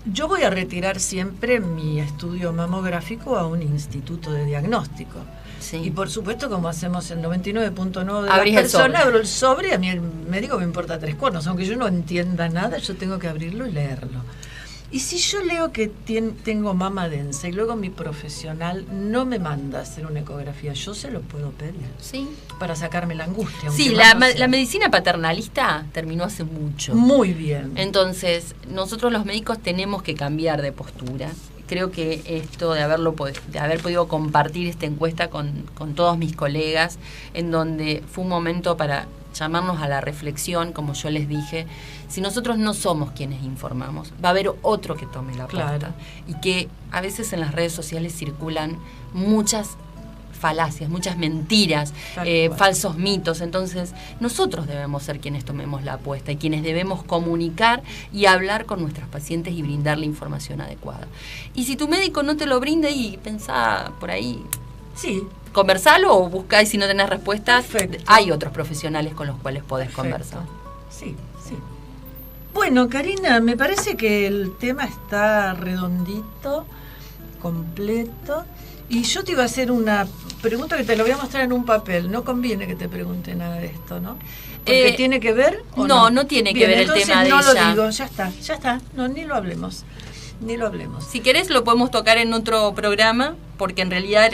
yo voy a retirar siempre mi estudio mamográfico a un instituto de diagnóstico. Sí. Y por supuesto, como hacemos el 99.9 de Abrís las personas, sobre. abro el sobre, a mí el médico me importa 3 cuernos, aunque yo no entienda nada, yo tengo que abrirlo y leerlo. Y si yo leo que tengo mama densa y luego mi profesional no me manda a hacer una ecografía, yo se lo puedo pedir. Sí. Para sacarme la angustia. Sí, la medicina paternalista terminó hace mucho. Muy bien. Entonces, nosotros los médicos tenemos que cambiar de postura. Creo que esto de haber podido compartir esta encuesta con todos mis colegas, en donde fue un momento para llamarnos a la reflexión, como yo les dije, si nosotros no somos quienes informamos, va a haber otro que tome la posta. Y que a veces en las redes sociales circulan muchas falacias, muchas mentiras, falsos mitos. Entonces, nosotros debemos ser quienes tomemos la apuesta y quienes debemos comunicar y hablar con nuestros pacientes y brindar la información adecuada. Y si tu médico no te lo brinda y pensá por ahí, sí, conversalo o buscá, y si no tenés respuestas, perfecto, hay otros profesionales con los cuales podés conversar. Sí. Bueno, Karina, me parece que el tema está redondito. completo. Y yo te iba a hacer una pregunta que te lo voy a mostrar en un papel. No conviene que te pregunte nada de esto, ¿no? Porque ¿tiene que ver o no? No tiene que ver el tema de no ella. lo digo, ya está. No, ni lo hablemos. Si querés lo podemos tocar en otro programa, porque en realidad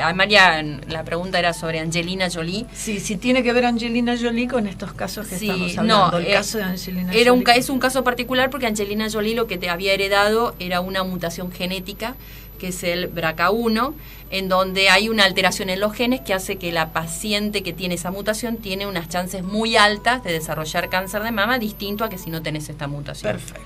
Amalia, la pregunta era sobre Angelina Jolie. Sí, tiene que ver Angelina Jolie con estos casos que estamos hablando. El caso de Angelina Jolie. Es un caso particular porque Angelina Jolie lo que te había heredado era una mutación genética, que es el BRCA1, en donde hay una alteración en los genes que hace que la paciente que tiene esa mutación tiene unas chances muy altas de desarrollar cáncer de mama, distinto a que si no tenés esta mutación. Perfecto.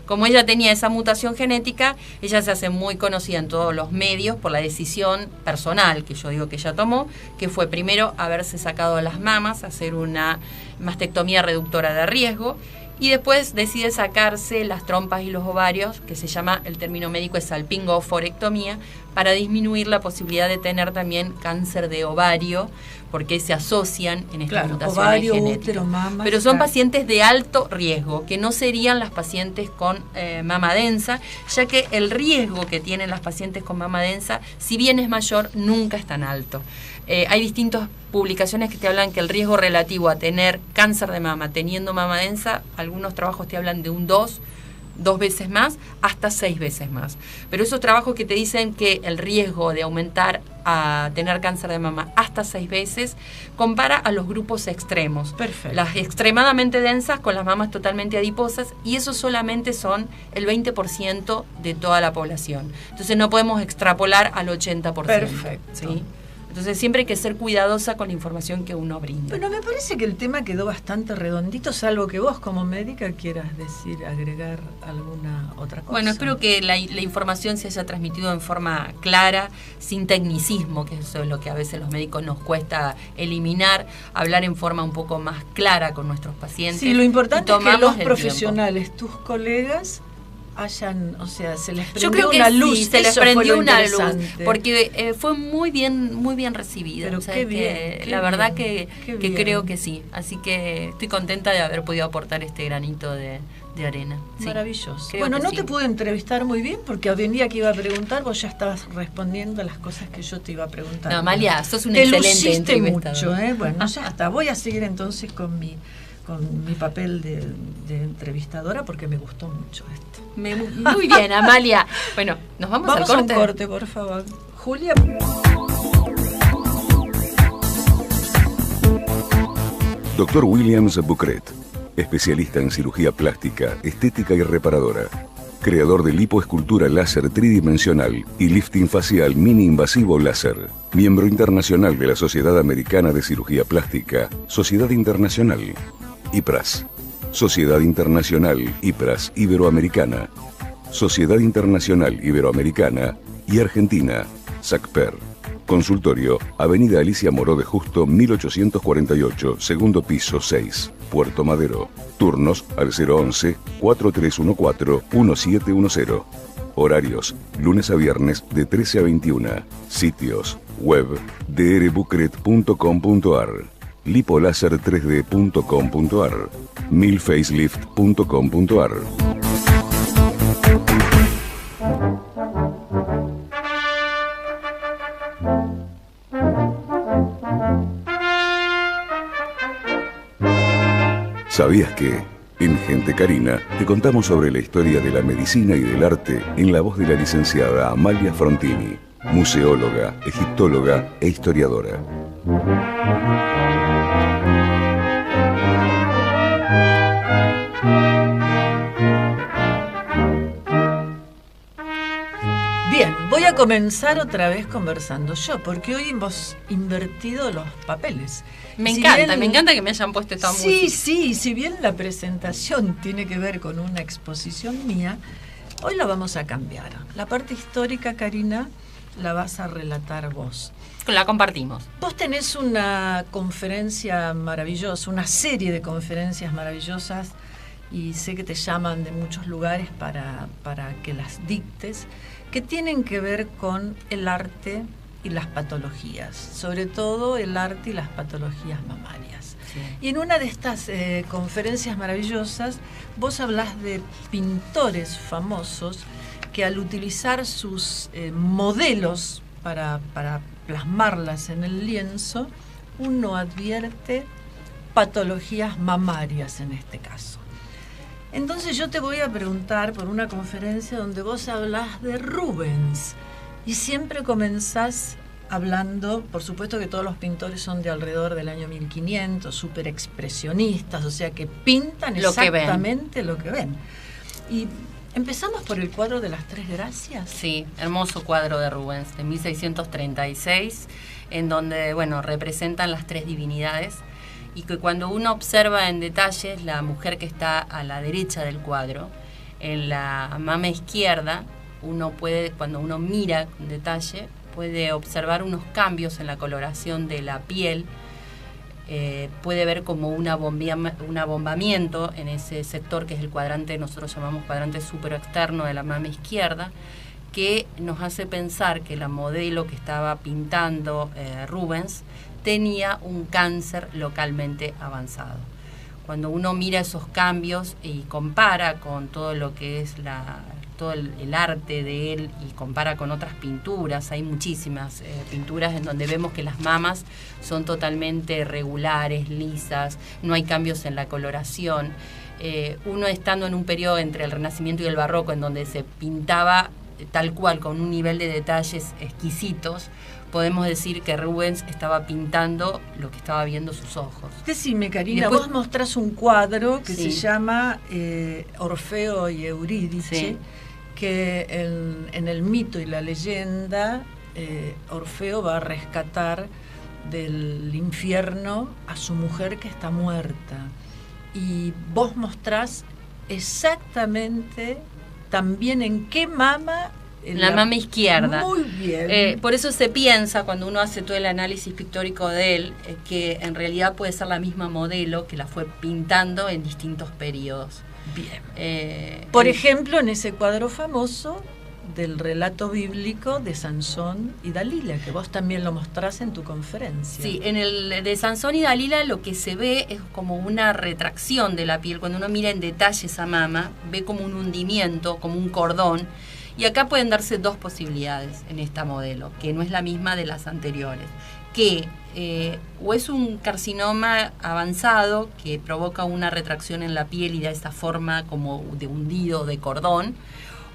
Como ella tenía esa mutación genética, ella se hace muy conocida en todos los medios por la decisión personal que yo digo que ella tomó, que fue primero haberse sacado las mamas, hacer una mastectomía reductora de riesgo, y después decide sacarse las trompas y los ovarios, que se llama, el término médico es salpingo-oforectomía, para disminuir la posibilidad de tener también cáncer de ovario, porque se asocian en estas mutaciones ovario, genéticas. útero, mama, pero son pacientes de alto riesgo, que no serían las pacientes con mama densa, ya que el riesgo que tienen las pacientes con mama densa, si bien es mayor, nunca es tan alto. Hay distintas publicaciones que te hablan que el riesgo relativo a tener cáncer de mama teniendo mama densa, algunos trabajos te hablan de un 2 veces más, hasta 6 veces más. Pero esos trabajos que te dicen que el riesgo de aumentar a tener cáncer de mama hasta 6 veces, compara a los grupos extremos. Perfecto. Las extremadamente densas con las mamas totalmente adiposas, y eso solamente son el 20% de toda la población. Entonces no podemos extrapolar al 80%. Perfecto. ¿Sí? Entonces siempre hay que ser cuidadosa con la información que uno brinda. Bueno, me parece que el tema quedó bastante redondito, salvo que vos como médica quieras agregar alguna otra cosa. Bueno, espero que la información se haya transmitido en forma clara, sin tecnicismo, que eso es lo que a veces los médicos nos cuesta eliminar, hablar en forma un poco más clara con nuestros pacientes. Sí, lo importante es que los el profesionales, tus colegas, se les prendió Yo creo que una luz. sí, se les Eso prendió fue lo una luz, interesante. porque fue muy bien recibida. Pero O sea, qué bien, que qué la verdad bien, que creo que sí. Así que estoy contenta de haber podido aportar este granito de arena. Sí, maravilloso. creo Bueno, que no sí. te pude entrevistar muy bien porque venía que iba a preguntar, vos ya estabas respondiendo a las cosas que yo te iba a preguntar. No, Amalia, sos una te excelente luciste entrevistadora. mucho, Bueno, ya está. Voy a seguir entonces con mi papel de entrevistadora porque me gustó mucho esto. Muy bien, Amalia. Bueno, nos vamos al corte. A un corte, por favor. Julia. Dr. Williams Bucret, especialista en cirugía plástica, estética y reparadora. Creador de lipoescultura láser tridimensional y lifting facial mini invasivo láser. Miembro internacional de la Sociedad Americana de Cirugía Plástica, Sociedad Internacional. IPRAS. Sociedad Internacional IPRAS Iberoamericana. Sociedad Internacional Iberoamericana y Argentina, SACPER. Consultorio, Avenida Alicia Moró de Justo, 1848, segundo piso 6, Puerto Madero. Turnos al 011-4314-1710. Horarios, lunes a viernes de 13 a 21. Sitios, web, drbucret.com.ar, lipolaser3d.com.ar, milfacelift.com.ar. ¿Sabías que en Gente Carina te contamos sobre la historia de la medicina y del arte en la voz de la licenciada Amalia Frontini, museóloga, egiptóloga e historiadora? Bien, voy a comenzar otra vez conversando yo, porque hoy hemos invertido los papeles. Me Si encanta, bien- me encanta que me hayan puesto esta música. Sí, si bien la presentación tiene que ver con una exposición mía, hoy la vamos a cambiar. La parte histórica, Karina, la vas a relatar vos. La compartimos. Vos tenés una conferencia maravillosa, una serie de conferencias maravillosas, y sé que te llaman de muchos lugares para que las dictes, que tienen que ver con el arte y las patologías, sobre todo el arte y las patologías mamarias. Sí. Y en una de estas conferencias maravillosas, vos hablás de pintores famosos que al utilizar sus modelos para plasmarlas en el lienzo, uno advierte patologías mamarias en este caso. Entonces yo te voy a preguntar por una conferencia donde vos hablás de Rubens y siempre comenzás hablando, por supuesto que todos los pintores son de alrededor del año 1500, súper expresionistas, o sea que pintan exactamente lo que ven. Y empezamos por el cuadro de las Tres Gracias. Sí, hermoso cuadro de Rubens, de 1636, en donde, bueno, representan las tres divinidades, y que cuando uno observa en detalle la mujer que está a la derecha del cuadro, en la mama izquierda, uno puede, cuando uno mira en detalle, puede observar unos cambios en la coloración de la piel, puede ver como un abombamiento en ese sector que es el cuadrante, nosotros llamamos cuadrante superexterno de la mama izquierda, que nos hace pensar que la modelo que estaba pintando Rubens tenía un cáncer localmente avanzado. Cuando uno mira esos cambios y compara con todo lo que es todo el arte de él y compara con otras pinturas, hay muchísimas pinturas en donde vemos que las mamas son totalmente regulares, lisas, no hay cambios en la coloración. Uno estando en un periodo entre el Renacimiento y el Barroco en donde se pintaba tal cual, con un nivel de detalles exquisitos, podemos decir que Rubens estaba pintando lo que estaba viendo sus ojos. Decime, Karina, después, vos mostrás un cuadro que se llama Orfeo y Eurídice, sí, que en el mito y la leyenda, Orfeo va a rescatar del infierno a su mujer que está muerta. Y vos mostrás exactamente también en qué mama. En la mama izquierda. Muy bien. Por eso se piensa, cuando uno hace todo el análisis pictórico de él, que en realidad puede ser la misma modelo que la fue pintando en distintos periodos. Bien. Por ejemplo, en ese cuadro famoso del relato bíblico de Sansón y Dalila, que vos también lo mostrás en tu conferencia. Sí, en el de Sansón y Dalila lo que se ve es como una retracción de la piel. Cuando uno mira en detalle esa mama, ve como un hundimiento, como un cordón. Y acá pueden darse dos posibilidades en esta modelo, que no es la misma de las anteriores, que o es un carcinoma avanzado que provoca una retracción en la piel y da esa forma como de hundido, de cordón,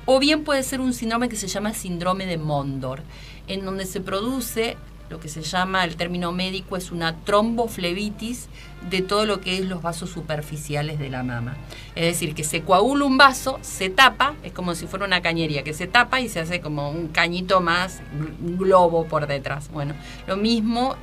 o bien puede ser un síndrome que se llama síndrome de Mondor, en donde se produce lo que se llama, el término médico es una tromboflebitis de todo lo que es los vasos superficiales de la mama. Es decir, que se coagula un vaso, se tapa, es como si fuera una cañería, que se tapa y se hace como un cañito más, un globo por detrás. Bueno, lo mismo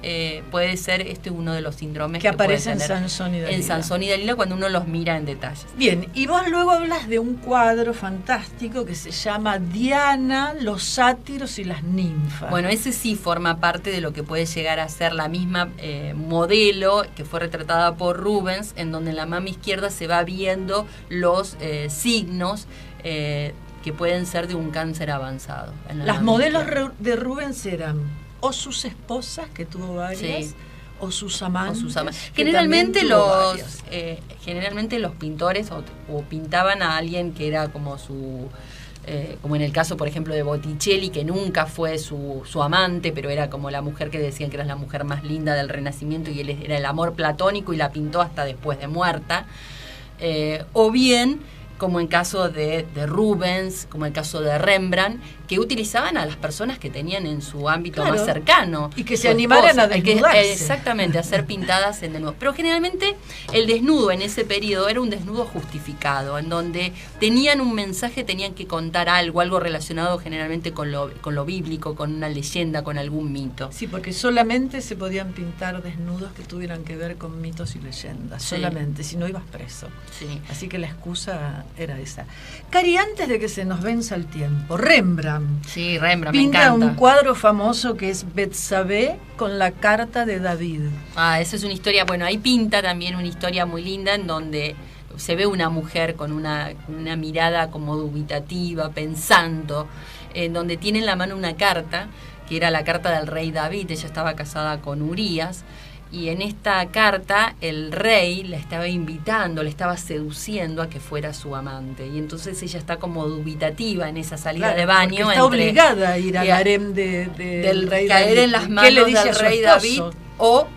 puede ser uno de los síndromes que aparece en Sansón y Dalila. En Sansón y Dalila cuando uno los mira en detalles. Bien, y vos luego hablas de un cuadro fantástico que se llama Diana, los sátiros y las ninfas. Bueno, ese sí forma parte de lo que puede llegar a ser la misma modelo que fue retratada por Rubens, en donde en la mama izquierda se va viendo los signos que pueden ser de un cáncer avanzado. Las modelos de Rubens eran o sus esposas, que tuvo varias, sí, o sus amantes. Generalmente generalmente los pintores o pintaban a alguien que era como su... como en el caso, por ejemplo, de Botticelli, que nunca fue su amante, pero era como la mujer que decían que era la mujer más linda del Renacimiento y él era el amor platónico y la pintó hasta después de muerta. O bien, como en caso de Rubens, como en el caso de Rembrandt, que utilizaban a las personas que tenían en su ámbito más cercano. Y que se animaran a desnudarse. Exactamente, a ser pintadas en desnudo. Pero generalmente el desnudo en ese periodo era un desnudo justificado, en donde tenían un mensaje, tenían que contar algo relacionado generalmente con lo bíblico, con una leyenda, con algún mito. Sí, porque solamente se podían pintar desnudos que tuvieran que ver con mitos y leyendas. Sí. Solamente, si no ibas preso. Sí. Así que la excusa era esa. Cari, antes de que se nos venza el tiempo, Rembrandt. Sí, Rembrandt, pinta, me encanta. Un cuadro famoso que es Betsabé con la carta de David. Esa es una historia, bueno, ahí pinta también una historia muy linda en donde se ve una mujer con una mirada como dubitativa, pensando, en donde tiene en la mano una carta, que era la carta del rey David. Ella estaba casada con Urías, Y en esta carta el rey la estaba invitando, le estaba seduciendo a que fuera su amante. Y entonces ella está como dubitativa en esa salida de baño. Está obligada a ir al harem del rey caer David. en las manos del rey David o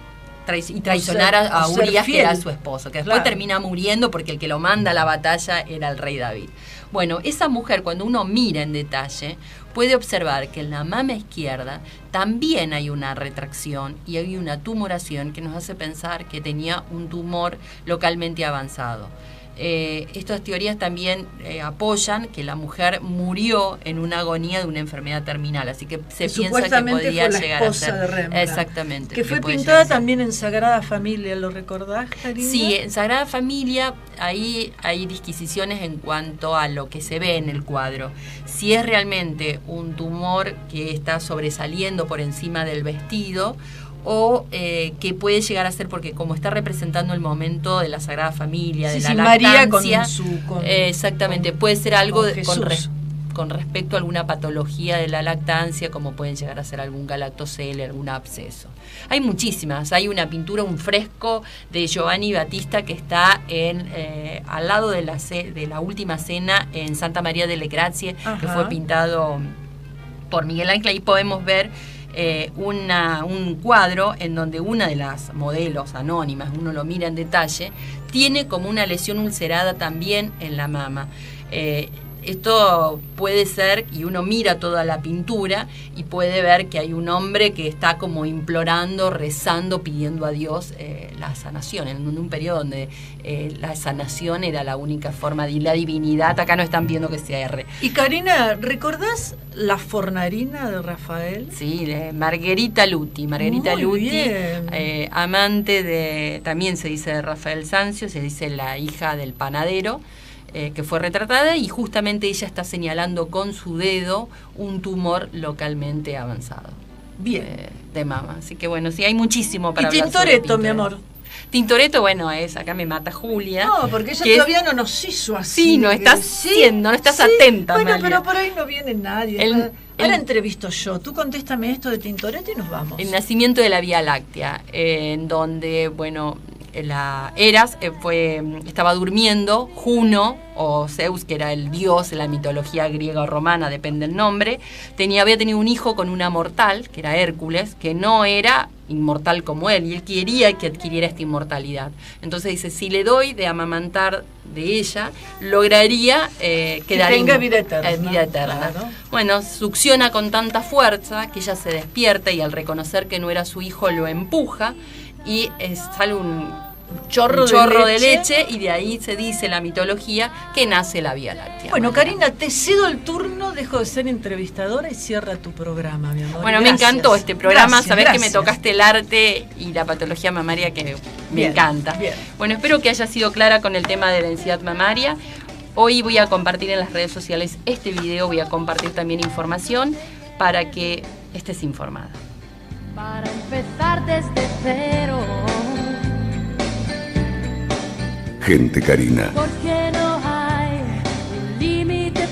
traicionar a Urias, que era su esposo, que después termina muriendo porque el que lo manda a la batalla era el rey David. Bueno, esa mujer, cuando uno mira en detalle, puede observar que en la mama izquierda también hay una retracción y hay una tumoración que nos hace pensar que tenía un tumor localmente avanzado. Estas teorías también apoyan que la mujer murió en una agonía de una enfermedad terminal, así que se piensa que podía llegar a ser de Rembrandt, exactamente, que fue pintada también en Sagrada Familia, ¿lo recordás, Karina? Sí, en Sagrada Familia ahí hay disquisiciones en cuanto a lo que se ve en el cuadro. Si es realmente un tumor que está sobresaliendo por encima del vestido, o que puede llegar a ser, porque como está representando el momento de la Sagrada Familia, de la lactancia, María exactamente, puede ser algo con respecto a alguna patología de la lactancia, como pueden llegar a ser algún galactocele, algún absceso. Hay muchísimas, hay una pintura, un fresco de Giovanni Battista que está al lado de la Última Cena en Santa María delle Grazie, que fue pintado por Miguel Ángel. Ahí podemos ver un cuadro en donde una de las modelos anónimas, uno lo mira en detalle, tiene como una lesión ulcerada también en la mama. Esto puede ser, y uno mira toda la pintura y puede ver que hay un hombre que está como implorando, rezando, pidiendo a Dios la sanación, en un periodo donde la sanación era la única forma de la divinidad. Acá no están viendo que sea R. Y Karina, ¿recordás la fornarina de Rafael? Sí, de Margherita Luti. Margherita Luti, amante de, también se dice de Rafael Sanzio, se dice la hija del panadero, que fue retratada, y justamente ella está señalando con su dedo un tumor localmente avanzado. Bien. De mama. Así que bueno, sí, hay muchísimo para hablar. Y Tintoretto, mi amor. Tintoretto, bueno, acá me mata Julia. No, porque ella todavía no nos hizo así. Sí, no estás no estás atenta, bueno, Amalia. pero por ahí no viene nadie. Ahora entrevisto yo. Tú contéstame esto de Tintoretto y nos vamos. El nacimiento de la Vía Láctea, en donde, bueno, la Eras estaba durmiendo, Juno o Zeus, que era el dios de la mitología griega o romana, depende del nombre, había tenido un hijo con una mortal, que era Hércules, que no era inmortal como él, y él quería que adquiriera esta inmortalidad. Entonces dice, si le doy de amamantar de ella, lograría quedar tenga vida eterna. Vida eterna. Claro. Bueno, succiona con tanta fuerza que ella se despierta y al reconocer que no era su hijo lo empuja y sale un chorro de leche, y de ahí se dice la mitología que nace la Vía Láctea. Bueno, Karina, te cedo el turno, dejo de ser entrevistadora y cierra tu programa, mi amor. Bueno, gracias. Me encantó este programa, sabés gracias. que me tocaste el arte y la patología mamaria, que me encanta. Bien. Bueno, espero que haya sido clara con el tema de la densidad mamaria. Hoy voy a compartir en las redes sociales este video, voy a compartir también información para que estés informada. Para empezar desde cero. Gente Karina. Porque